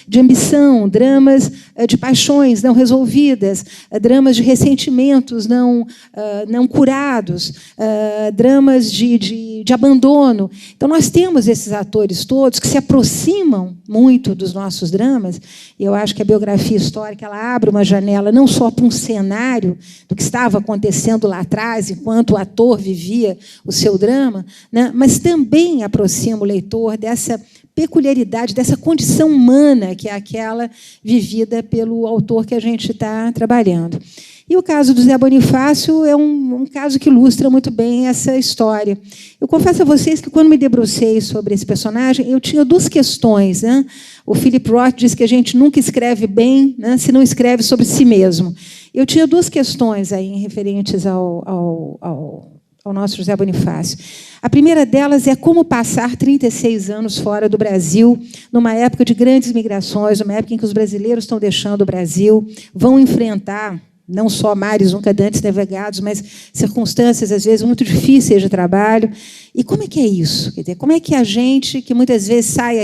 de ambição, dramas de paixões não resolvidas, dramas de ressentimentos não curados, dramas de de abandono. Então, nós temos esses atores todos que se aproximam muito dos nossos dramas, e eu acho que a biografia histórica ela abre uma janela não só para um cenário do que estava acontecendo lá atrás, enquanto o ator vivia o seu drama, né, mas também aproxima o leitor dessa peculiaridade, dessa condição humana que é aquela vivida pelo autor que a gente está trabalhando. E o caso do Zé Bonifácio é um caso que ilustra muito bem essa história. Eu confesso a vocês que, quando me debrucei sobre esse personagem, eu tinha duas questões, né? O Philip Roth diz que a gente nunca escreve bem, né, se não escreve sobre si mesmo. Eu tinha duas questões aí referentes ao nosso José Bonifácio. A primeira delas é como passar 36 anos fora do Brasil, numa época de grandes migrações, numa época em que os brasileiros estão deixando o Brasil, vão enfrentar não só mares nunca antes navegados, mas circunstâncias, às vezes, muito difíceis de trabalho. E como é que é isso? Quer dizer, como é que a gente, que muitas vezes sai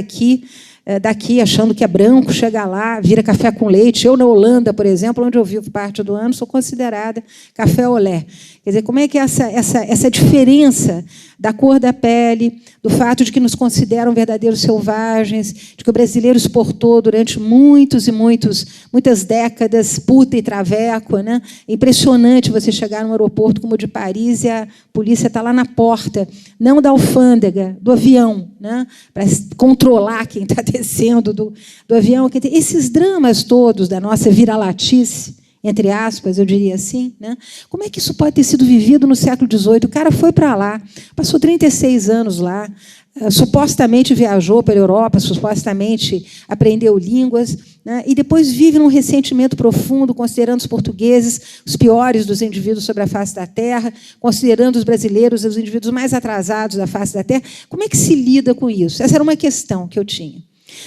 daqui achando que é branco, chega lá, vira café com leite. Eu, na Holanda, por exemplo, onde eu vivo parte do ano, sou considerada café olé. Quer dizer, como é que é essa diferença da cor da pele, do fato de que nos consideram verdadeiros selvagens, de que o brasileiro exportou durante muitas décadas puta e traveco, né? É impressionante você chegar num aeroporto como o de Paris e a polícia está lá na porta, não da alfândega, do avião, né? Para controlar quem está descendo do avião. Esses dramas todos da nossa vira-latice, entre aspas, eu diria assim, né? Como é que isso pode ter sido vivido no século XVIII? O cara foi para lá, passou 36 anos lá, supostamente viajou pela Europa, supostamente aprendeu línguas, né? E depois vive num ressentimento profundo, considerando os portugueses os piores dos indivíduos sobre a face da terra, considerando os brasileiros os indivíduos mais atrasados da face da terra. Como é que se lida com isso? Essa era uma questão que eu tinha.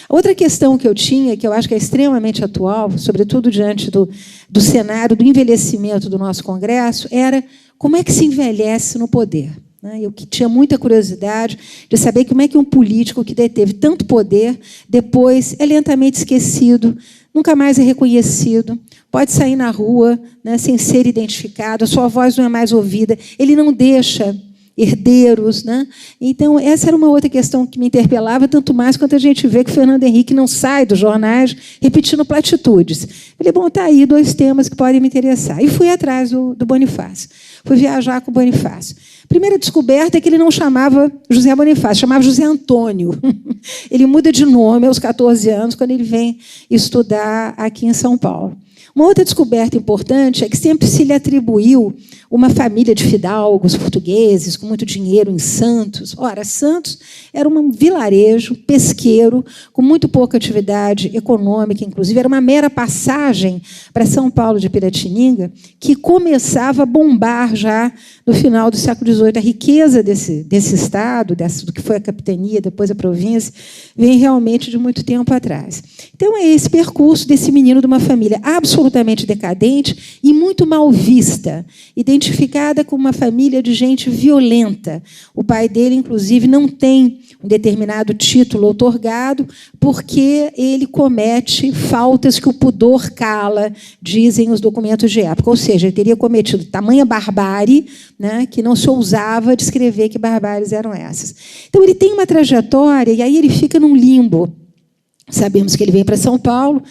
Outra questão que eu tinha, que eu acho que é extremamente atual, sobretudo diante do cenário do envelhecimento do nosso Congresso, era como é que se envelhece no poder. Eu tinha muita curiosidade de saber como é que um político que deteve tanto poder, depois é lentamente esquecido, nunca mais é reconhecido, pode sair na rua, né, sem ser identificado, a sua voz não é mais ouvida, ele não deixa herdeiros, né? Então, essa era uma outra questão que me interpelava, tanto mais quanto a gente vê que o Fernando Henrique não sai dos jornais repetindo platitudes. Falei, bom, está aí 2 temas que podem me interessar. E fui atrás do Bonifácio. Fui viajar com o Bonifácio. Primeira descoberta é que ele não chamava José Bonifácio, chamava José Antônio. Ele muda de nome aos 14 anos, quando ele vem estudar aqui em São Paulo. Uma outra descoberta importante é que sempre se lhe atribuiu uma família de fidalgos portugueses com muito dinheiro em Santos. Ora, Santos era um vilarejo pesqueiro com muito pouca atividade econômica, inclusive. Era uma mera passagem para São Paulo de Piratininga, que começava a bombar já no final do século XVIII. A riqueza desse estado, do que foi a capitania, depois a província, vem realmente de muito tempo atrás. Então, é esse percurso desse menino de uma família absolutamente decadente e muito mal vista, identificada como uma família de gente violenta. O pai dele, inclusive, não tem um determinado título outorgado porque ele comete faltas que o pudor cala, dizem os documentos de época. Ou seja, ele teria cometido tamanha barbárie, né, que não se ousava descrever que barbáries eram essas. Então, ele tem uma trajetória e aí ele fica num limbo. Sabemos que ele vem para São Paulo,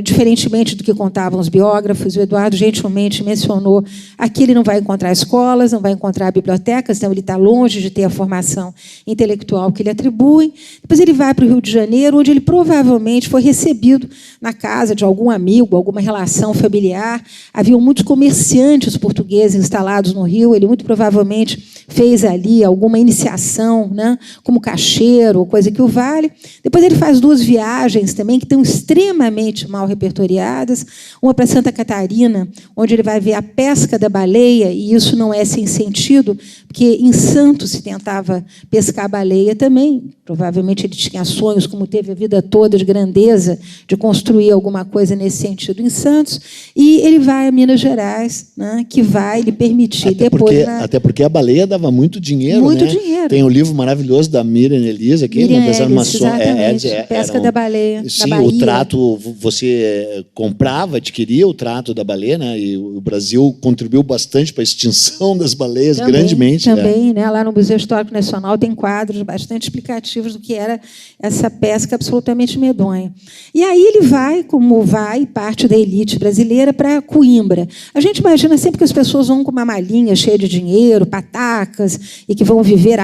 diferentemente do que contavam os biógrafos, o Eduardo gentilmente mencionou, aqui ele não vai encontrar escolas, não vai encontrar bibliotecas, então ele está longe de ter a formação intelectual que lhe atribuem. Depois ele vai para o Rio de Janeiro, onde ele provavelmente foi recebido na casa de algum amigo, alguma relação familiar. Haviam muitos comerciantes portugueses instalados no Rio, ele muito provavelmente fez ali alguma iniciação, né, como caixeiro, ou coisa que o vale. Depois ele faz 2 viagens também, que estão extremamente mal repertoriadas, uma para Santa Catarina, onde ele vai ver a pesca da baleia, e isso não é sem sentido, porque em Santos se tentava pescar baleia também. Provavelmente ele tinha sonhos, como teve a vida toda, de grandeza, de construir alguma coisa nesse sentido em Santos, e ele vai a Minas Gerais, né, que vai lhe permitir até porque a baleia dava dava muito dinheiro, muito né? dinheiro. Tem o livro maravilhoso da Miriam Elisa, aqui, Miriam uma Ellis, exatamente. Pesca da baleia, sim, da Bahia. o trato, você comprava, adquiria o trato da baleia, né? E o Brasil contribuiu bastante para a extinção das baleias, grandemente. Também, né? Lá no Museu Histórico Nacional tem quadros bastante explicativos do que era essa pesca absolutamente medonha. E aí ele vai, como vai parte da elite brasileira, para Coimbra. A gente imagina sempre que as pessoas vão com uma malinha cheia de dinheiro, patacas, e que vão viver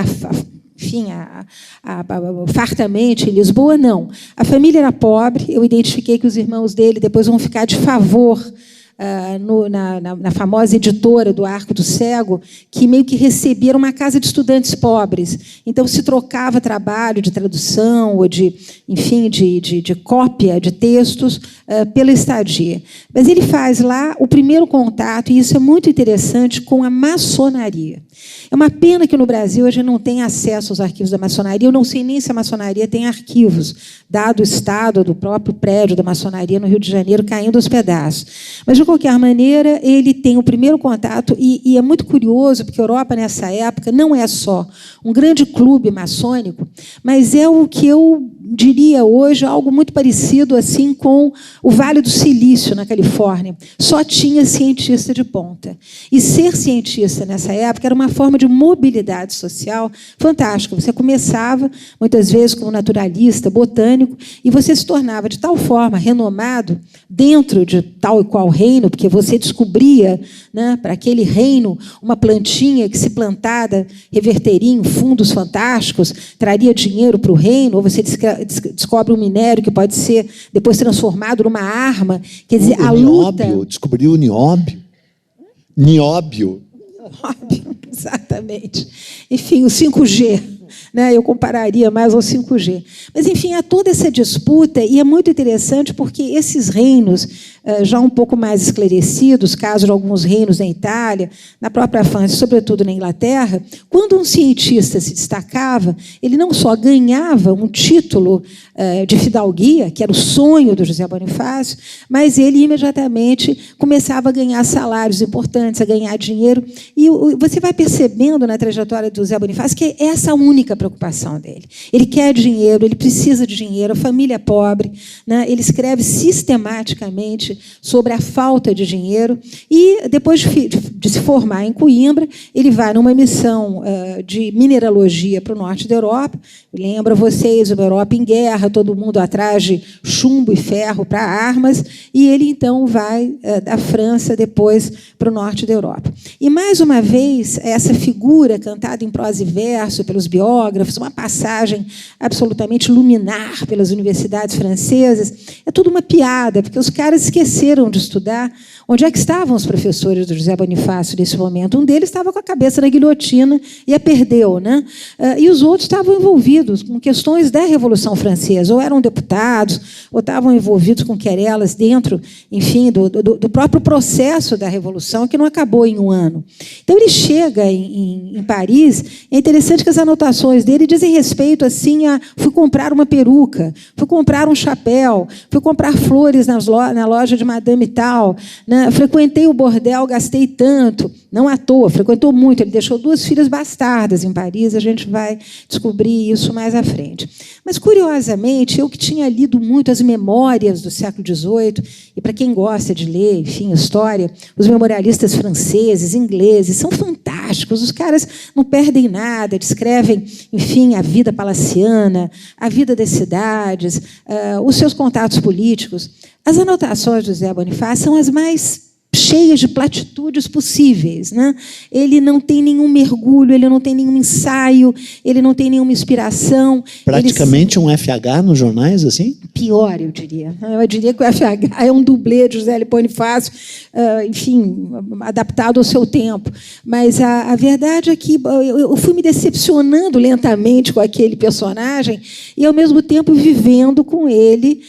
fartamente em Lisboa. Não. A família era pobre. Eu identifiquei que os irmãos dele depois vão ficar de favor na famosa editora do Arco do Cego, que meio que receberam uma casa de estudantes pobres. Então, se trocava trabalho de tradução ou de cópia de textos pela estadia. Mas ele faz lá o primeiro contato, e isso é muito interessante, com a maçonaria. É uma pena que no Brasil a gente não tenha acesso aos arquivos da maçonaria. Eu não sei nem se a maçonaria tem arquivos, dado o estado do próprio prédio da maçonaria no Rio de Janeiro caindo aos pedaços. Mas, de qualquer maneira, ele tem o primeiro contato, e é muito curioso, porque a Europa, nessa época, não é só um grande clube maçônico, mas é o que eu diria hoje algo muito parecido assim com o Vale do Silício, na Califórnia. Só tinha cientista de ponta. E ser cientista, nessa época, era uma forma de mobilidade social fantástica. Você começava, muitas vezes, como naturalista, botânico, e você se tornava, de tal forma, renomado dentro de tal e qual reino, porque você descobria, né, para aquele reino, uma plantinha que, se plantada, reverteria em fundos fantásticos, traria dinheiro para o reino, ou você descobre um minério que pode ser depois transformado numa arma. Quer dizer, a luta... Descobriu o nióbio. Nióbio. Exatamente. Enfim, o 5G. Né? Eu compararia mais ao 5G. Mas, enfim, há toda essa disputa, e é muito interessante porque esses reinos, já um pouco mais esclarecidos, caso de alguns reinos na Itália, na própria França, sobretudo na Inglaterra, quando um cientista se destacava, ele não só ganhava um título de fidalguia, que era o sonho do José Bonifácio, mas ele imediatamente começava a ganhar salários importantes, a ganhar dinheiro. E você vai percebendo na trajetória do José Bonifácio que é essa a única preocupação dele. Ele quer dinheiro, ele precisa de dinheiro, a família é pobre, né? Ele escreve sistematicamente sobre a falta de dinheiro, e, depois de se formar em Coimbra, ele vai numa missão de mineralogia para o norte da Europa. Lembra vocês, uma Europa em guerra, todo mundo atrás de chumbo e ferro para armas, e ele, então, vai da França depois para o norte da Europa. E, mais uma vez, essa figura cantada em prosa e verso pelos biógrafos, uma passagem absolutamente luminar pelas universidades francesas, é tudo uma piada, porque os caras esqueceram de estudar onde é que estavam os professores do José Bonifácio nesse momento. Um deles estava com a cabeça na guilhotina e a perdeu, né? E os outros estavam envolvidos com questões da Revolução Francesa, ou eram deputados, ou estavam envolvidos com querelas dentro, enfim, do próprio processo da Revolução, que não acabou em um ano. Então, ele chega em Paris, é interessante que as anotações dele dizem respeito assim a: fui comprar uma peruca, fui comprar um chapéu, fui comprar flores na loja de Madame tal, né? Frequentei o bordel, gastei tanto. Não à toa, frequentou muito. Ele deixou 2 filhas bastardas em Paris, a gente vai descobrir isso mais à frente. Mas, curiosamente, eu que tinha lido muito as memórias do século XVIII, e para quem gosta de ler, enfim, história, os memorialistas franceses, ingleses, são fantásticos. Os caras não perdem nada, descrevem, enfim, a vida palaciana, a vida das cidades, os seus contatos políticos. As anotações do José Bonifácio são as mais cheias de platitudes possíveis, né? Ele não tem nenhum mergulho, ele não tem nenhum ensaio, ele não tem nenhuma inspiração. Praticamente um FH nos jornais, assim? Pior, eu diria. Eu diria que o FH é um dublê de José Bonifácio, enfim, adaptado ao seu tempo. Mas a verdade é que eu fui me decepcionando lentamente com aquele personagem e, ao mesmo tempo, vivendo com ele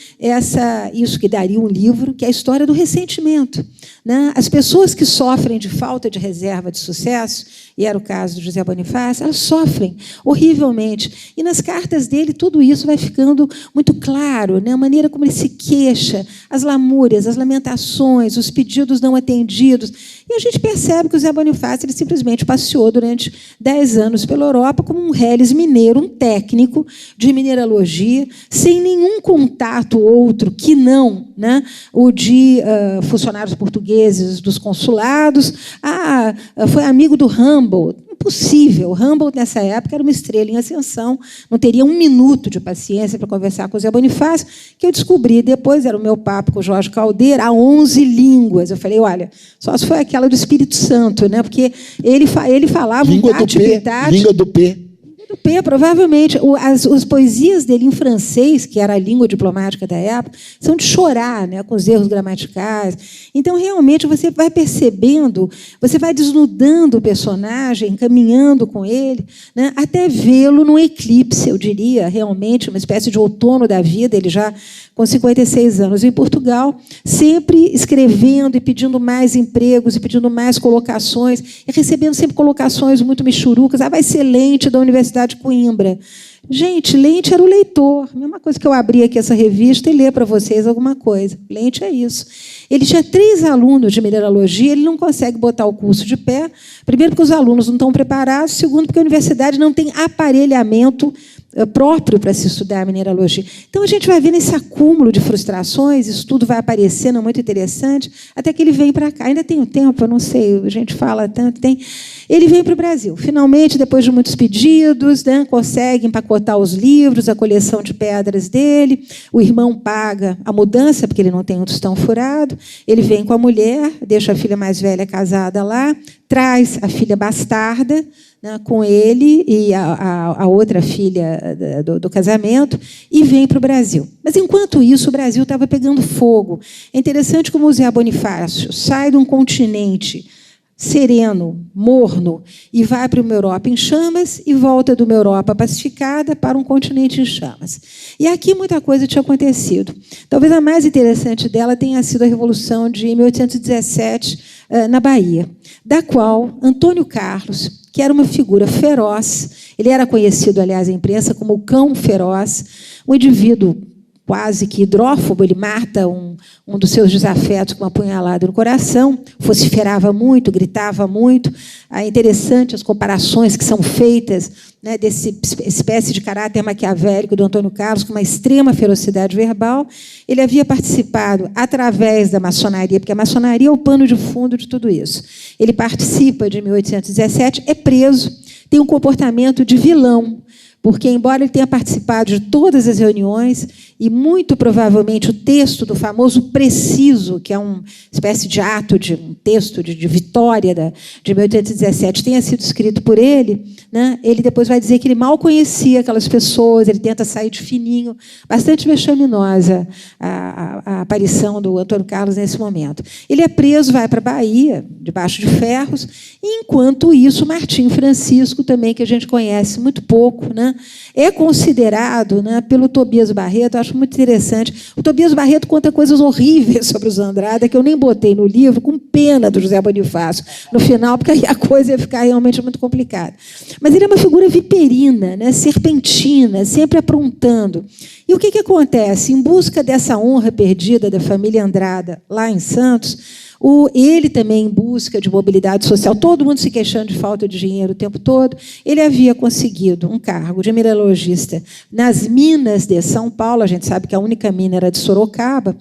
isso que daria um livro, que é a história do ressentimento, né? né? As pessoas que sofrem de falta de reserva de sucesso, e era o caso do José Bonifácio, elas sofrem horrivelmente. E nas cartas dele, tudo isso vai ficando muito claro, né? A maneira como ele se queixa, as lamúrias, as lamentações, os pedidos não atendidos. E a gente percebe que o José Bonifácio ele simplesmente passeou durante 10 anos pela Europa como um reles mineiro, um técnico de mineralogia, sem nenhum contato outro que não, né, o de funcionários portugueses dos consulados. Foi amigo do Humboldt. Impossível. Humboldt, nessa época, era uma estrela em ascensão, não teria um minuto de paciência para conversar com o Zé Bonifácio, que eu descobri depois, era o meu papo com o Jorge Caldeira, há 11 línguas. Eu falei, olha, só se foi aquela do Espírito Santo, né? Porque ele falava língua um tati-pitati. Língua do P. Do P, provavelmente. As poesias dele em francês, que era a língua diplomática da época, são de chorar, né, com os erros gramaticais. Então, realmente, você vai percebendo, você vai desnudando o personagem, caminhando com ele, né, até vê-lo num eclipse, eu diria, realmente, uma espécie de outono da vida, ele já com 56 anos em Portugal, sempre escrevendo e pedindo mais empregos, e pedindo mais colocações, e recebendo sempre colocações muito michurucas. Vai ser Lente da Universidade de Coimbra. Gente, Lente era o leitor. A mesma coisa que eu abrir aqui essa revista e ler para vocês alguma coisa. Lente é isso. Ele tinha 3 alunos de mineralogia, ele não consegue botar o curso de pé. Primeiro, porque os alunos não estão preparados. Segundo, porque a universidade não tem aparelhamento próprio para se estudar a mineralogia. Então, a gente vai vendo esse acúmulo de frustrações, isso tudo vai aparecendo, muito interessante, até que ele vem para cá. Ainda tem um tempo, eu não sei, a gente fala tanto, tem... Ele vem para o Brasil. Finalmente, depois de muitos pedidos, né, consegue empacotar os livros, a coleção de pedras dele. O irmão paga a mudança, porque ele não tem um tostão furado. Ele vem com a mulher, deixa a filha mais velha casada lá, traz a filha bastarda, né, com ele e a outra filha do casamento, e vem para o Brasil. Mas, enquanto isso, o Brasil estava pegando fogo. É interessante como o Zé Bonifácio sai de um continente sereno, morno, e vai para uma Europa em chamas e volta de uma Europa pacificada para um continente em chamas. E aqui muita coisa tinha acontecido. Talvez a mais interessante dela tenha sido a Revolução de 1817, na Bahia, da qual Antônio Carlos, que era uma figura feroz, ele era conhecido, aliás, na imprensa como o cão feroz, um indivíduo quase que hidrófobo, ele mata um dos seus desafetos com uma punhalada no coração, vociferava muito, gritava muito. É interessante as comparações que são feitas, né, desse espécie de caráter maquiavélico do Antônio Carlos, com uma extrema ferocidade verbal. Ele havia participado através da maçonaria, porque a maçonaria é o pano de fundo de tudo isso. Ele participa de 1817, é preso, tem um comportamento de vilão, porque, embora ele tenha participado de todas as reuniões, e muito provavelmente o texto do famoso Preciso, que é uma espécie de ato, de um texto de vitória de 1817, tenha sido escrito por ele, né, ele depois vai dizer que ele mal conhecia aquelas pessoas, ele tenta sair de fininho, bastante vexaminosa a aparição do Antônio Carlos nesse momento. Ele é preso, vai para a Bahia, debaixo de ferros, e, enquanto isso, Martim Francisco, também, que a gente conhece muito pouco, né, é considerado, né, pelo Tobias Barreto, acho muito interessante. O Tobias Barreto conta coisas horríveis sobre os Andrada, que eu nem botei no livro, com pena do José Bonifácio, no final, porque aí a coisa ia ficar realmente muito complicada. Mas ele é uma figura viperina, né, serpentina, sempre aprontando. E o que acontece? Em busca dessa honra perdida da família Andrada, lá em Santos, ele também em busca de mobilidade social, todo mundo se queixando de falta de dinheiro o tempo todo, ele havia conseguido um cargo de mineralogista nas minas de São Paulo, a gente sabe que a única mina era de Sorocaba,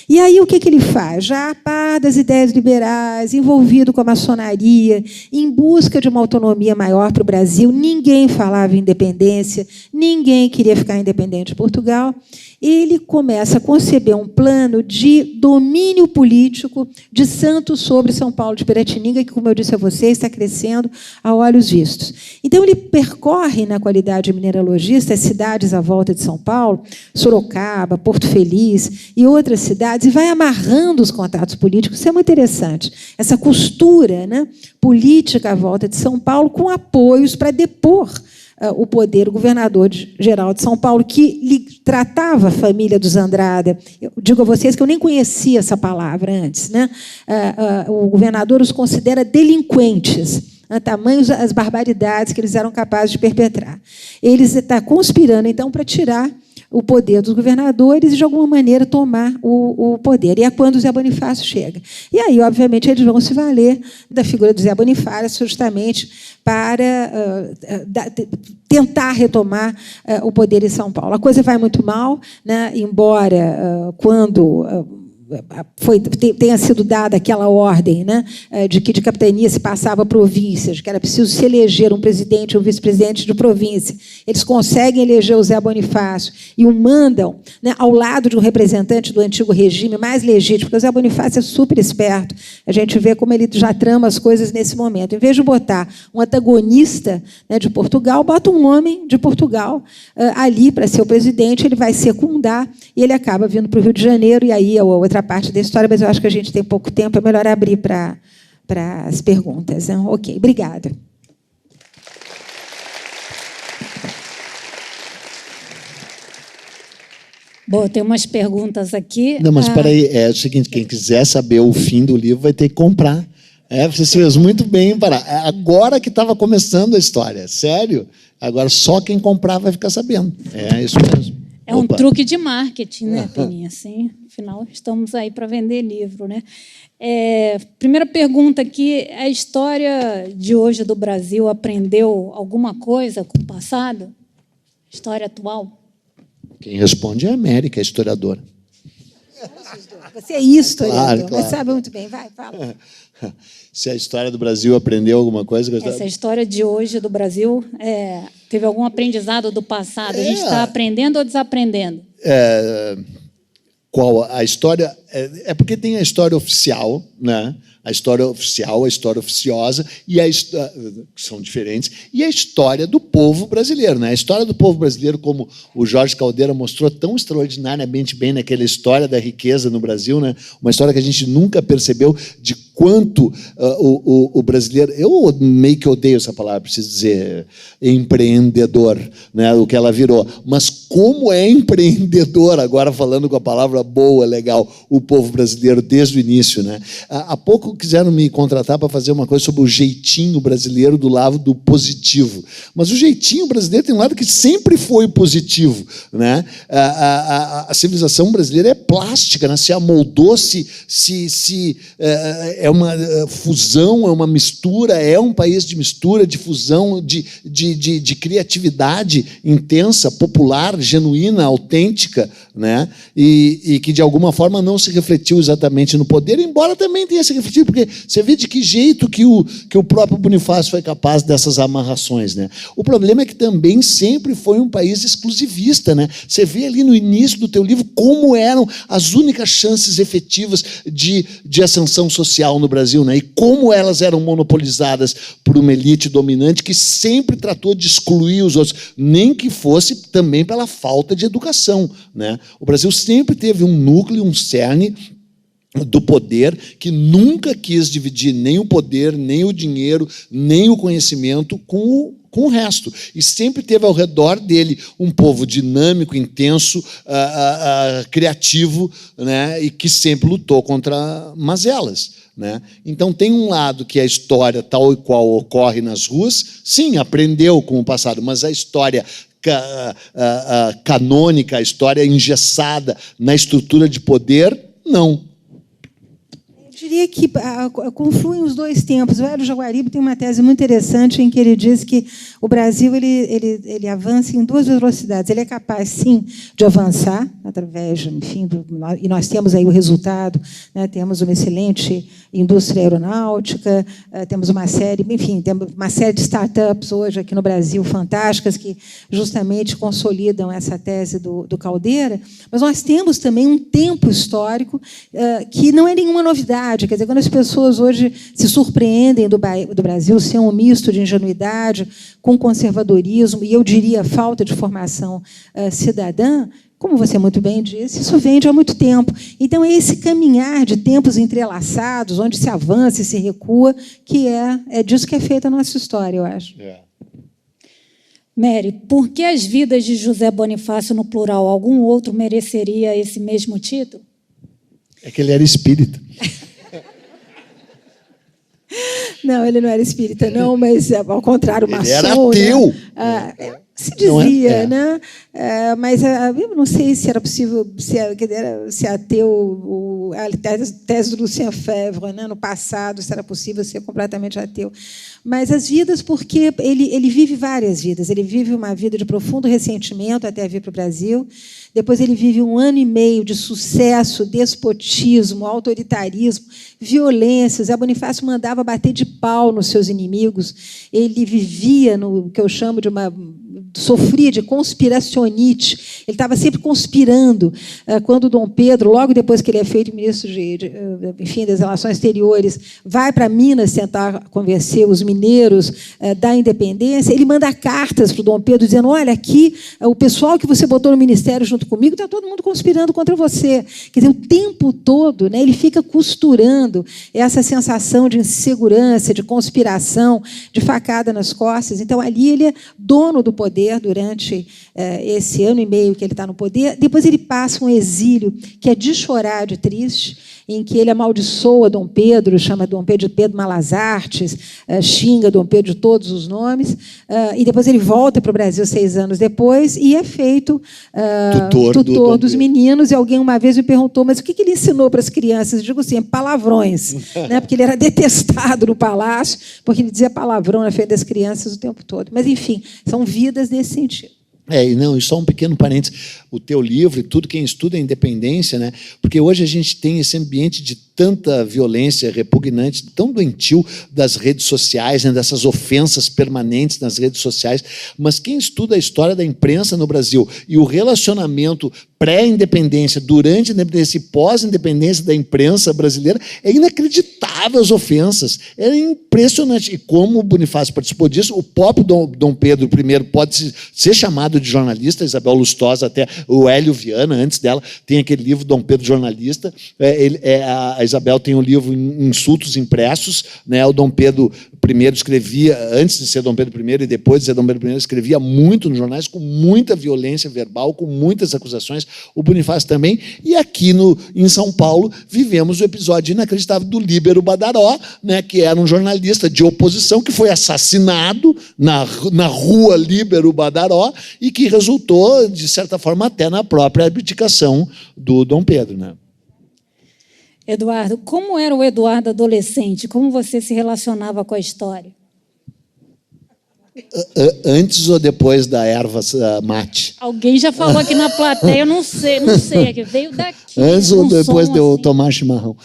e aí o que ele faz? Já a par das ideias liberais, envolvido com a maçonaria, em busca de uma autonomia maior para o Brasil, ninguém falava em independência, ninguém queria ficar independente de Portugal, ele começa a conceber um plano de domínio político de Santos sobre São Paulo de Piratininga, que, como eu disse a vocês, está crescendo a olhos vistos. Então, ele percorre, na qualidade de mineralogista, as cidades à volta de São Paulo, Sorocaba, Porto Feliz e outras cidades, e vai amarrando os contatos políticos. Isso é muito interessante. Essa costura, né, política à volta de São Paulo, com apoios para depor o poder, o governador-geral de São Paulo, que tratava a família dos Andrada. Eu digo a vocês que eu nem conhecia essa palavra antes, né? O governador os considera delinquentes, tamanhos as barbaridades que eles eram capazes de perpetrar. Eles estão conspirando, então, para tirar o poder dos governadores e, de alguma maneira, tomar o poder. E é quando o Zé Bonifácio chega. E aí, obviamente, eles vão se valer da figura do Zé Bonifácio justamente para tentar retomar o poder em São Paulo. A coisa vai muito mal, né? Embora, quando tenha sido dada aquela ordem, né, de que de capitania se passava a províncias, que era preciso se eleger um presidente e um vice-presidente de província. Eles conseguem eleger o Zé Bonifácio e o mandam, né, ao lado de um representante do antigo regime mais legítimo, porque o Zé Bonifácio é super esperto. A gente vê como ele já trama as coisas nesse momento. Em vez de botar um antagonista, né, de Portugal, bota um homem de Portugal ali para ser o presidente, ele vai secundar e ele acaba vindo para o Rio de Janeiro, e aí a outra parte da história, mas eu acho que a gente tem pouco tempo, é melhor abrir para as perguntas. Né? Ok, obrigada. Bom, tem umas perguntas aqui. Não, mas espera aí, é o seguinte, quem quiser saber o fim do livro vai ter que comprar. Você fez muito bem em parar. Agora que estava começando a história, sério. Agora só quem comprar vai ficar sabendo. É isso mesmo. É um truque de marketing, né, Peninha? Assim, afinal, estamos aí para vender livro, né? Primeira pergunta aqui, a história de hoje do Brasil aprendeu alguma coisa com o passado? História atual? Quem responde é a América, a historiadora. Você é historiador, claro. mas sabe muito bem. Vai, fala. Se a história do Brasil aprendeu alguma coisa... Essa história de hoje do Brasil teve algum aprendizado do passado? A gente está aprendendo ou desaprendendo? Qual a história? É porque tem a história oficial, né? A história oficial, a história oficiosa, e que são diferentes, e a história do povo brasileiro. Né? A história do povo brasileiro, como o Jorge Caldeira mostrou tão extraordinariamente bem naquela história da riqueza no Brasil, né? Uma história que a gente nunca percebeu de quanto o brasileiro... Eu meio que odeio essa palavra, preciso dizer, empreendedor, né? O que ela virou. Mas como é empreendedor, agora falando com a palavra boa, legal, o povo brasileiro desde o início. Né? Há pouco quiseram me contratar para fazer uma coisa sobre o jeitinho brasileiro do lado do positivo. Mas o jeitinho brasileiro tem um lado que sempre foi positivo. Né? A civilização brasileira é plástica, né? Se amoldou, é uma fusão, é uma mistura, é um país de mistura, de fusão, de criatividade intensa, popular, genuína, autêntica, né? E que, de alguma forma, não se refletiu exatamente no poder, embora também tenha se refletido, porque você vê de que jeito que o próprio Bonifácio foi capaz dessas amarrações. Né? O problema é que também sempre foi um país exclusivista. Né? Você vê ali no início do teu livro como eram as únicas chances efetivas de ascensão social no Brasil, né? E como elas eram monopolizadas por uma elite dominante que sempre tratou de excluir os outros, nem que fosse também pela falta de educação. Né? O Brasil sempre teve um núcleo, um cerne do poder que nunca quis dividir nem o poder, nem o dinheiro, nem o conhecimento com o resto. E sempre teve ao redor dele um povo dinâmico, intenso, criativo, né? E que sempre lutou contra mazelas. Né? Então, tem um lado que a história tal e qual ocorre nas ruas, sim, aprendeu com o passado, mas a história canônica, a história engessada na estrutura de poder, não. Eu diria que confluem os dois tempos. O Hélio Jaguaribe tem uma tese muito interessante em que ele diz que o Brasil ele avança em duas velocidades. Ele é capaz, sim, de avançar através, enfim, e nós temos aí o resultado, né? Temos uma excelente indústria aeronáutica, temos uma série, enfim, temos uma série de startups hoje aqui no Brasil fantásticas que justamente consolidam essa tese do Caldeira. Mas nós temos também um tempo histórico que não é nenhuma novidade. Quer dizer, quando as pessoas hoje se surpreendem do Brasil ser um misto de ingenuidade com conservadorismo, e eu diria falta de formação cidadã, como você muito bem disse, isso vem de há muito tempo. Então, é esse caminhar de tempos entrelaçados, onde se avança e se recua, que é disso que é feita a nossa história, eu acho. Mary, por que as vidas de José Bonifácio no plural? Algum outro mereceria esse mesmo título? É que ele era espírita. Não, ele não era espírita, não, mas ao contrário, maçom. Ele era ateu. Né? Se dizia, né? Mas eu não sei se era possível ser ateu, a tese do Lucien Febvre, né? No passado, se era possível ser completamente ateu. Mas as vidas, porque ele vive várias vidas. Ele vive uma vida de profundo ressentimento até vir para o Brasil. Depois ele vive 1 ano e meio de sucesso, despotismo, autoritarismo, violência. Zé Bonifácio mandava bater de pau nos seus inimigos. Ele vivia no que eu chamo de sofria de conspiracionite. Ele estava sempre conspirando. Quando Dom Pedro, logo depois que ele é feito ministro das Relações Exteriores, vai para Minas tentar convencer os mineiros da independência, ele manda cartas para o Dom Pedro dizendo: olha, aqui o pessoal que você botou no ministério junto comigo está todo mundo conspirando contra você. Quer dizer, o tempo todo, né, ele fica costurando essa sensação de insegurança, de conspiração, de facada nas costas. Então, ali ele é dono do poder durante esse ano e meio que ele está no poder. Depois ele passa um exílio que é de chorar, de triste, em que ele amaldiçoa Dom Pedro, chama Dom Pedro de Pedro Malas Artes, xinga Dom Pedro de todos os nomes, e depois ele volta para o Brasil 6 anos depois e é feito tutor dos meninos. E alguém uma vez me perguntou, mas o que ele ensinou para as crianças? Eu digo assim, palavrões, né? Porque ele era detestado no palácio, porque ele dizia palavrão na frente das crianças o tempo todo. Mas, enfim, são vidas nesse sentido. E só um pequeno parênteses, o teu livro e tudo, quem estuda a independência, né? Porque hoje a gente tem esse ambiente de tanta violência repugnante, tão doentio das redes sociais, né? Dessas ofensas permanentes nas redes sociais, mas quem estuda a história da imprensa no Brasil e o relacionamento pré-independência, durante a independência e pós-independência da imprensa brasileira, é inacreditável as ofensas, é impressionante. E como o Bonifácio participou disso, o próprio Dom Pedro I pode ser chamado de jornalista, a Isabel Lustosa, até o Hélio Viana, antes dela, tem aquele livro Dom Pedro Jornalista, a Isabel tem o livro Insultos Impressos, né? O Dom Pedro I escrevia, antes de ser Dom Pedro I e depois de ser Dom Pedro I, escrevia muito nos jornais, com muita violência verbal, com muitas acusações, o Bonifácio também, e aqui em São Paulo vivemos o episódio inacreditável do Líbero Badaró, né? Que era um jornalista de oposição que foi assassinado na rua Líbero Badaró e que resultou, de certa forma, até na própria abdicação do Dom Pedro, né? Eduardo, como era o Eduardo adolescente? Como você se relacionava com a história? Antes ou depois da erva mate? Alguém já falou aqui na plateia, eu não sei, que veio daqui. Antes ou depois de eu tomar chimarrão?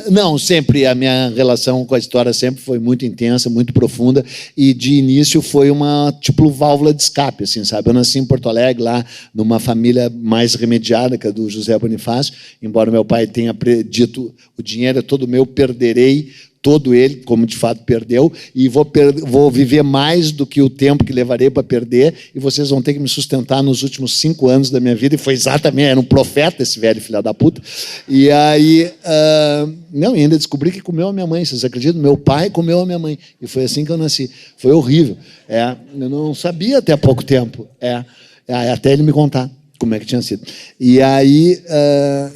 Não, sempre, a minha relação com a história sempre foi muito intensa, muito profunda, e de início foi uma, tipo, válvula de escape, assim, sabe? Eu nasci em Porto Alegre, lá numa família mais remediada que a do José Bonifácio, embora meu pai tenha dito, o dinheiro é todo meu, perderei todo ele, como de fato perdeu, e vou viver mais do que o tempo que levarei para perder, e vocês vão ter que me sustentar nos últimos 5 anos da minha vida, e foi exatamente, era um profeta esse velho filho da puta. E aí, ainda descobri que comeu a minha mãe, vocês acreditam? Meu pai comeu a minha mãe, e foi assim que eu nasci. Foi horrível. Eu não sabia até há pouco tempo, até ele me contar como é que tinha sido. E aí,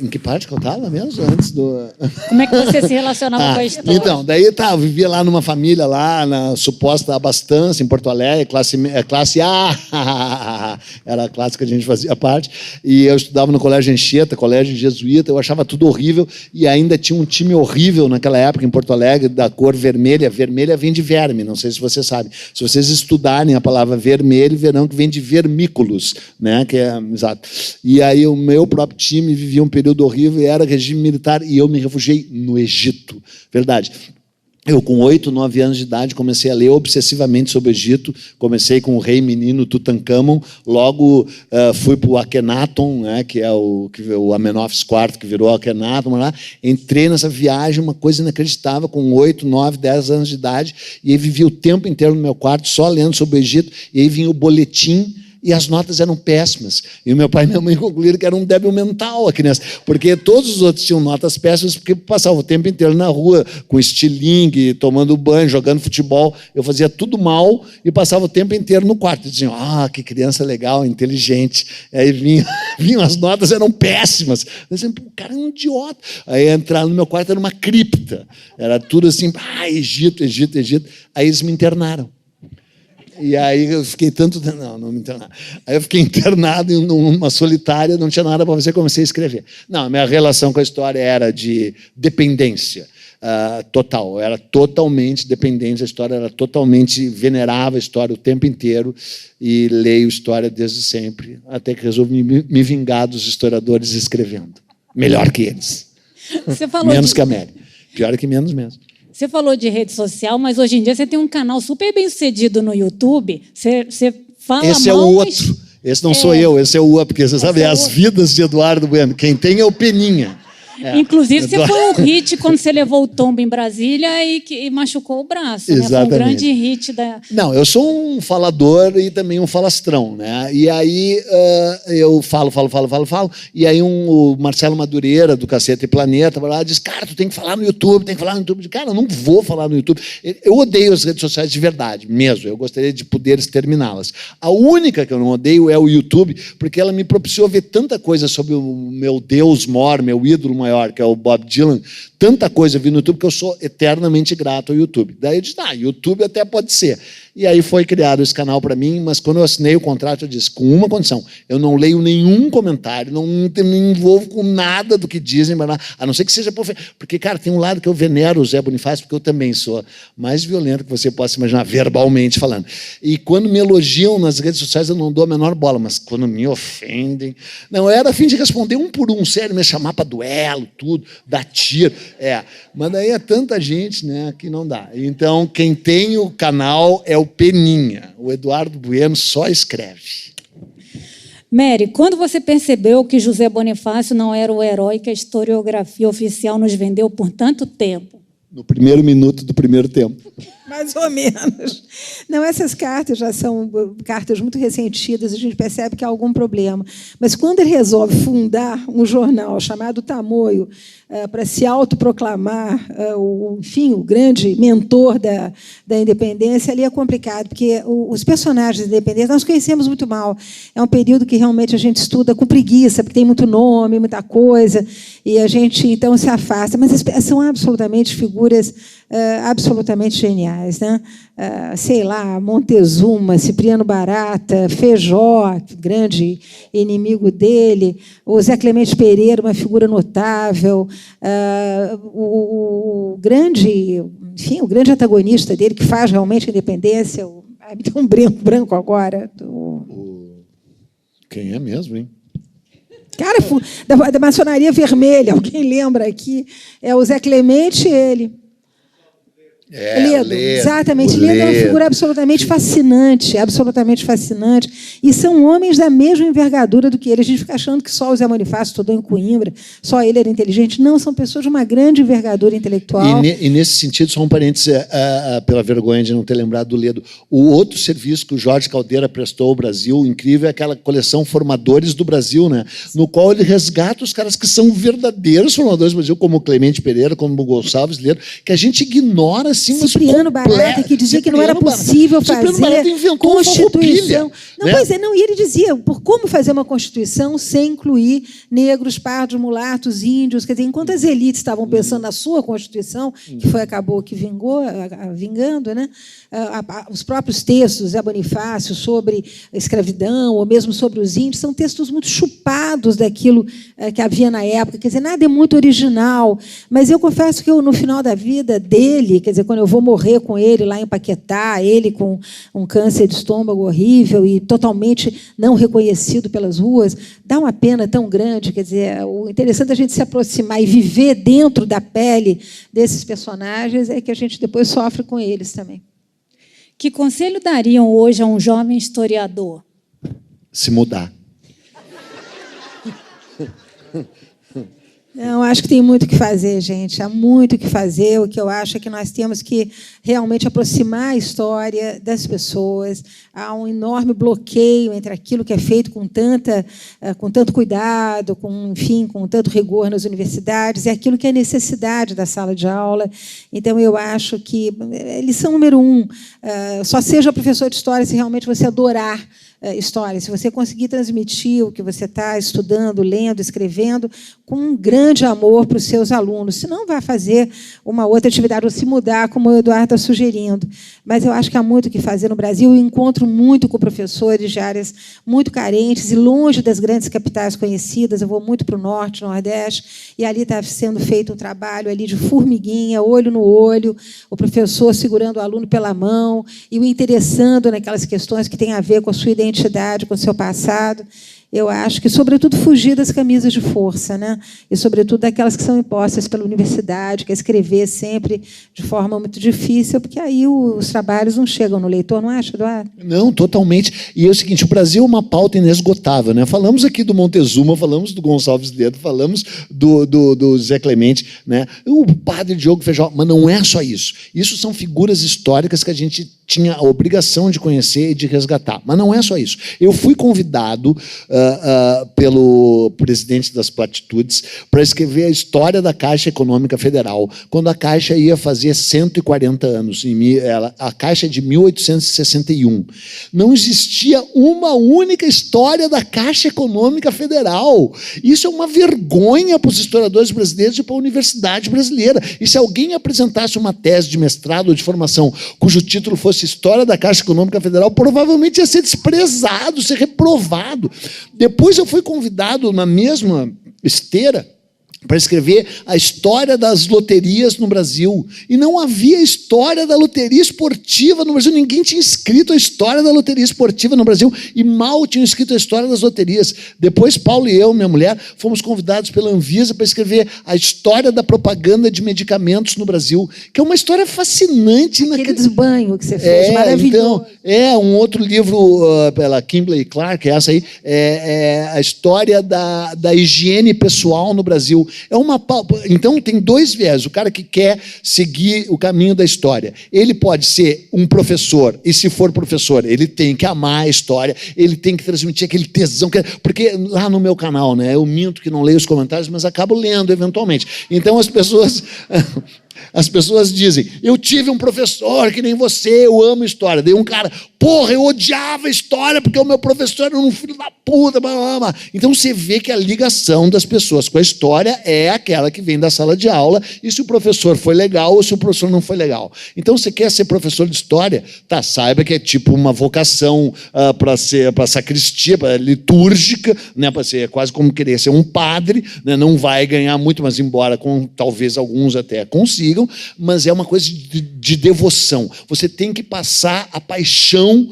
em que parte que eu estava mesmo? Antes do... Como é que você se relacionava com a história? Então, daí eu vivia lá numa família, lá na suposta abastança, em Porto Alegre, classe A, era a classe que a gente fazia parte, e eu estudava no Colégio Anchieta, colégio jesuíta, eu achava tudo horrível, e ainda tinha um time horrível naquela época em Porto Alegre, da cor vermelha. Vermelha vem de verme, não sei se você sabe. Se vocês estudarem a palavra vermelho, verão que vem de vermículos, né? Que é exato. E aí o meu próprio time vivia um período horrível, e era regime militar, e eu me refugiei no Egito. Verdade. Eu, com 8, 9 anos de idade, comecei a ler obsessivamente sobre o Egito. Comecei com o rei menino Tutankhamon, logo fui para o Akhenaton, né, que é o Amenófis IV, que virou Akhenaton. Lá. Entrei nessa viagem, uma coisa inacreditável, com 8, 9, 10 anos de idade, e aí vivi o tempo inteiro no meu quarto, só lendo sobre o Egito, e aí vinha o boletim E as notas eram péssimas. E o meu pai e minha mãe concluíram que era um débil mental a criança. Porque todos os outros tinham notas péssimas porque passavam o tempo inteiro na rua, com estilingue, tomando banho, jogando futebol. Eu fazia tudo mal e passava o tempo inteiro no quarto. E diziam, que criança legal, inteligente. E aí vinham as notas, eram péssimas. Eu dizia, o cara é um idiota. Aí entrar no meu quarto era uma cripta. Era tudo assim, Egito, Egito, Egito. Aí eles me internaram. E aí eu fiquei não me internaram. Aí eu fiquei internado em uma solitária, não tinha nada para fazer, comecei a escrever. Não, a minha relação com a história era de dependência total. Eu era totalmente dependente da história, era totalmente venerava a história o tempo inteiro e leio história desde sempre, até que resolvi me vingar dos historiadores escrevendo. Melhor que eles. Menos que a Mary. Pior que menos mesmo. Você falou de rede social, mas hoje em dia você tem um canal super bem sucedido no YouTube. Você fala esse mal, é o outro. Esse não sou eu, esse é o outro, porque você sabe, as vidas de Eduardo Bueno. Quem tem é o Peninha. Inclusive, você foi um hit quando você levou o tombo em Brasília e machucou o braço. Né? Foi um grande hit da... Não, eu sou um falador e também um falastrão, né? E aí eu falo. E aí o Marcelo Madureira, do Cacete e Planeta, vai lá e diz, cara, tu tem que falar no YouTube, tem que falar no YouTube. Cara, eu não vou falar no YouTube. Eu odeio as redes sociais de verdade, mesmo. Eu gostaria de poder exterminá-las. A única que eu não odeio é o YouTube, porque ela me propiciou ver tanta coisa sobre o meu Deus maior, meu ídolo maior, que é o Bob Dylan, tanta coisa eu vi no YouTube que eu sou eternamente grato ao YouTube. Daí eu disse, YouTube até pode ser. E aí foi criado esse canal para mim, mas quando eu assinei o contrato, eu disse, com uma condição, eu não leio nenhum comentário, não me envolvo com nada do que dizem, a não ser que seja... Porque, cara, tem um lado que eu venero o Zé Bonifácio, porque eu também sou mais violento que você possa imaginar, verbalmente falando. E quando me elogiam nas redes sociais, eu não dou a menor bola, mas quando me ofendem... Não, eu era a fim de responder um por um, sério, me chamar para duelo, tudo, dar tiro. Mas daí é tanta gente, né, que não dá. Então, quem tem o canal é o Peninha. O Eduardo Bueno só escreve. Mary, quando você percebeu que José Bonifácio não era o herói que a historiografia oficial nos vendeu por tanto tempo? No primeiro minuto do primeiro tempo. Mais ou menos. Não, essas cartas já são cartas muito ressentidas, a gente percebe que há algum problema. Mas quando ele resolve fundar um jornal chamado Tamoio, para se autoproclamar o grande mentor da independência, ali é complicado, porque os personagens da independência nós conhecemos muito mal. É um período que realmente a gente estuda com preguiça, porque tem muito nome, muita coisa, e a gente, então, se afasta. Mas são absolutamente figuras absolutamente geniais, né? Sei lá, Montezuma, Cipriano Barata, Feijó, grande inimigo dele, o Zé Clemente Pereira, uma figura notável, o grande antagonista dele, que faz realmente a independência, me deu um branco agora. Quem é mesmo, hein? Cara, da maçonaria vermelha, alguém lembra aqui? É o Zé Clemente e ele. Ledo, exatamente. Ledo é uma figura absolutamente fascinante, absolutamente fascinante. E são homens da mesma envergadura do que ele. A gente fica achando que só o Zé Bonifácio estudou em Coimbra, só ele era inteligente. Não, são pessoas de uma grande envergadura intelectual. E nesse sentido, só um parênteses, pela vergonha de não ter lembrado do Ledo. O outro serviço que o Jorge Caldeira prestou ao Brasil, incrível, é aquela coleção Formadores do Brasil, né? No qual ele resgata os caras que são verdadeiros formadores do Brasil, como o Clemente Pereira, como o Gonçalves Ledo, que a gente ignora. Cipriano Barata, que dizia que não era possível fazer Constituição. Não, e ele dizia, como fazer uma Constituição sem incluir negros, pardos, mulatos, índios, quer dizer, enquanto as elites estavam pensando na sua Constituição, que acabou que vingando, né? Os próprios textos, Zé Bonifácio, sobre a escravidão, ou mesmo sobre os índios, são textos muito chupados daquilo que havia na época, quer dizer, nada é muito original, mas eu confesso que no final da vida dele, quer dizer, quando eu vou morrer com ele lá em Paquetá, ele com um câncer de estômago horrível e totalmente não reconhecido pelas ruas, dá uma pena tão grande. Quer dizer, o interessante é a gente se aproximar e viver dentro da pele desses personagens é que a gente depois sofre com eles também. Que conselho dariam hoje a um jovem historiador? Se mudar. Não, acho que tem muito o que fazer, gente. Há muito o que fazer. O que eu acho é que nós temos que realmente aproximar a história das pessoas. Há um enorme bloqueio entre aquilo que é feito com tanto cuidado, com tanto rigor nas universidades, e aquilo que é necessidade da sala de aula. Então, eu acho que lição número 1, só seja professor de história se realmente você adorar história, se você conseguir transmitir o que você está estudando, lendo, escrevendo, com um grande amor para os seus alunos. Senão, vai fazer uma outra atividade, ou se mudar, como o Eduardo está sugerindo. Mas eu acho que há muito o que fazer no Brasil. Eu encontro muito com professores de áreas muito carentes e longe das grandes capitais conhecidas. Eu vou muito para o Norte, Nordeste, e ali está sendo feito um trabalho ali de formiguinha, olho no olho, o professor segurando o aluno pela mão e o interessando naquelas questões que têm a ver com a sua identidade, com o seu passado. Eu acho que, sobretudo, fugir das camisas de força, né? E, sobretudo, daquelas que são impostas pela universidade, que é escrever sempre de forma muito difícil, porque aí os trabalhos não chegam no leitor, não acha, Eduardo? Não, totalmente. E é o seguinte, o Brasil é uma pauta inesgotável, né? Falamos aqui do Montezuma, falamos do Gonçalves Ledo, falamos do Zé Clemente, né? O padre Diogo Feijó, mas não é só isso. Isso são figuras históricas que a gente tinha a obrigação de conhecer e de resgatar. Mas não é só isso. Eu fui convidado pelo presidente das Platitudes para escrever a história da Caixa Econômica Federal, quando a Caixa ia fazer 140 anos. A Caixa é de 1861. Não existia uma única história da Caixa Econômica Federal. Isso é uma vergonha para os historiadores brasileiros e para a universidade brasileira. E se alguém apresentasse uma tese de mestrado ou de formação cujo título fosse História da Caixa Econômica Federal, provavelmente ia ser desprezado, ser reprovado. Depois eu fui convidado na mesma esteira para escrever a história das loterias no Brasil. E não havia história da loteria esportiva no Brasil. Ninguém tinha escrito a história da loteria esportiva no Brasil e mal tinham escrito a história das loterias. Depois, Paulo e eu, minha mulher, fomos convidados pela Anvisa para escrever a história da propaganda de medicamentos no Brasil, que é uma história fascinante. Aquele desbanho que você fez, maravilhoso. Então, um outro livro pela Kimberly Clark, essa aí, é a história da higiene pessoal no Brasil. Então, tem dois viés. O cara que quer seguir o caminho da história, ele pode ser um professor, e se for professor, ele tem que amar a história, ele tem que transmitir aquele tesão, porque lá no meu canal, né, eu minto que não leio os comentários, mas acabo lendo eventualmente. Então, as pessoas dizem, eu tive um professor que nem você, eu amo história. Daí um cara, porra, eu odiava história porque o meu professor era um filho da puta. Blá, blá, blá. Então você vê que a ligação das pessoas com a história é aquela que vem da sala de aula, e se o professor foi legal ou se o professor não foi legal. Então você quer ser professor de história, tá, saiba que é tipo uma vocação para sacristia, para litúrgica, né, para ser quase como querer ser um padre, né, não vai ganhar muito, mas embora talvez alguns até consigam, mas é uma coisa de devoção. Você tem que passar a paixão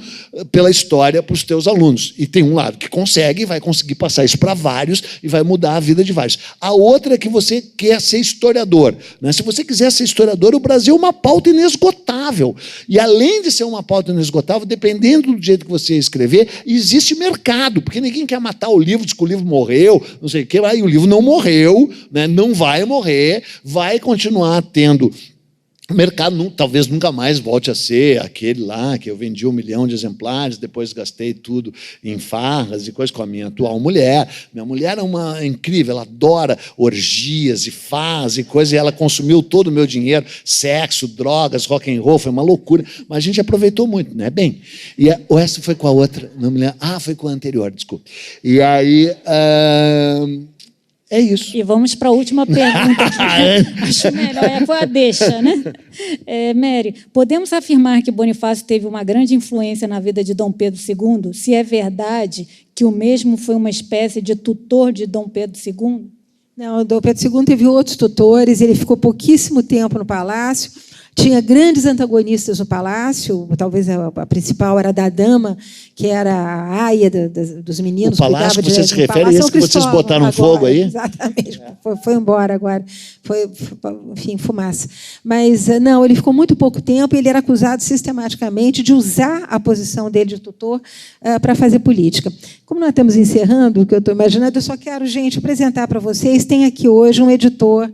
pela história para os teus alunos. E tem um lado que consegue, vai conseguir passar isso para vários e vai mudar a vida de vários. A outra é que você quer ser historiador, né? Se você quiser ser historiador, o Brasil é uma pauta inesgotável. E além de ser uma pauta inesgotável, dependendo do jeito que você escrever, existe mercado, porque ninguém quer matar o livro, diz que o livro morreu, não sei o quê, aí o livro não morreu, né? Não vai morrer, vai continuar tendo o mercado, talvez nunca mais volte a ser aquele lá que eu vendi 1 milhão de exemplares, depois gastei tudo em farras e coisas com a minha atual mulher. Minha mulher é uma incrível, ela adora orgias e farras e coisas, e ela consumiu todo o meu dinheiro, sexo, drogas, rock and roll, foi uma loucura, mas a gente aproveitou muito, né? Bem, e essa foi com a outra, não me lembro. Foi com a anterior, desculpa. E aí... é isso. E vamos para a última pergunta. Acho melhor, foi a deixa, né? Mary, podemos afirmar que Bonifácio teve uma grande influência na vida de Dom Pedro II? Se é verdade que o mesmo foi uma espécie de tutor de Dom Pedro II? Não, Dom Pedro II teve outros tutores, ele ficou pouquíssimo tempo no palácio. Tinha grandes antagonistas no palácio, talvez a principal era da dama, que era a aia dos meninos. O palácio que você se refere é esse que vocês botaram fogo aí? Exatamente, foi embora agora, enfim, fumaça. Mas não, ele ficou muito pouco tempo e ele era acusado sistematicamente de usar a posição dele de tutor para fazer política. Como nós estamos encerrando, o que eu estou imaginando, eu só quero, gente, apresentar para vocês, tem aqui hoje um editor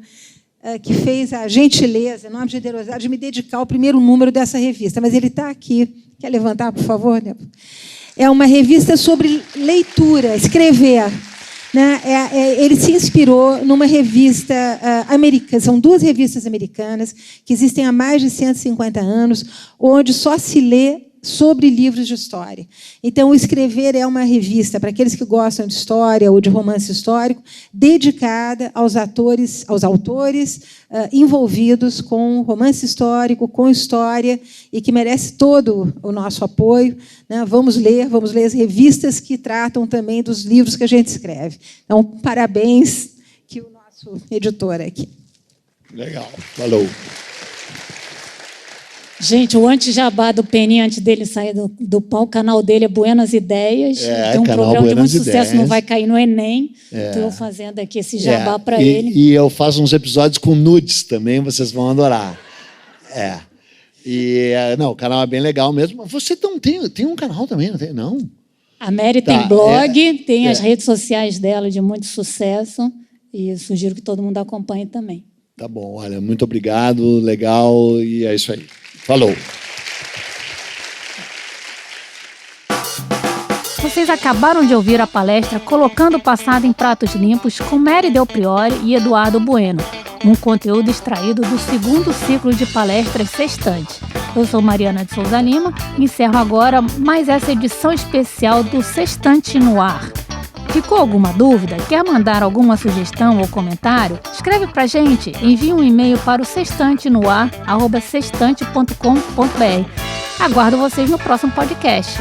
que fez a gentileza, enorme generosidade, de me dedicar ao primeiro número dessa revista. Mas ele está aqui. Quer levantar, por favor, Débora? É uma revista sobre leitura, escrever. Né? Ele se inspirou numa revista americana, são 2 revistas americanas que existem há mais de 150 anos, onde só se lê sobre livros de história. Então, o Escrever é uma revista para aqueles que gostam de história ou de romance histórico, dedicada aos autores envolvidos com romance histórico, com história, e que merece todo o nosso apoio. Né? Vamos ler as revistas que tratam também dos livros que a gente escreve. Então, parabéns que o nosso editor aqui. Legal, falou. Gente, o anti-jabá do Peninha, antes dele sair do pau, o canal dele é Buenas Ideias. Tem um programa Buenas de muito Ideias. Sucesso, não vai cair no Enem. Estou fazendo aqui esse jabá para ele. E eu faço uns episódios com nudes também, vocês vão adorar. Não, o canal é bem legal mesmo. Você não tem um canal também, não tem? Não? A Mary tem blog, tem as redes sociais dela de muito sucesso, e sugiro que todo mundo acompanhe também. Tá bom, olha, muito obrigado, legal, e é isso aí. Falou. Vocês acabaram de ouvir a palestra Colocando o Passado em Pratos Limpos com Mary Del Priore e Eduardo Bueno, um conteúdo extraído do 2º ciclo de palestras Sextante. Eu sou Mariana de Souza Lima e encerro agora mais essa edição especial do Sextante no Ar. Ficou alguma dúvida? Quer mandar alguma sugestão ou comentário? Escreve pra gente, envie um e-mail para o sextantenoar@sextante.com.br. Aguardo vocês no próximo podcast.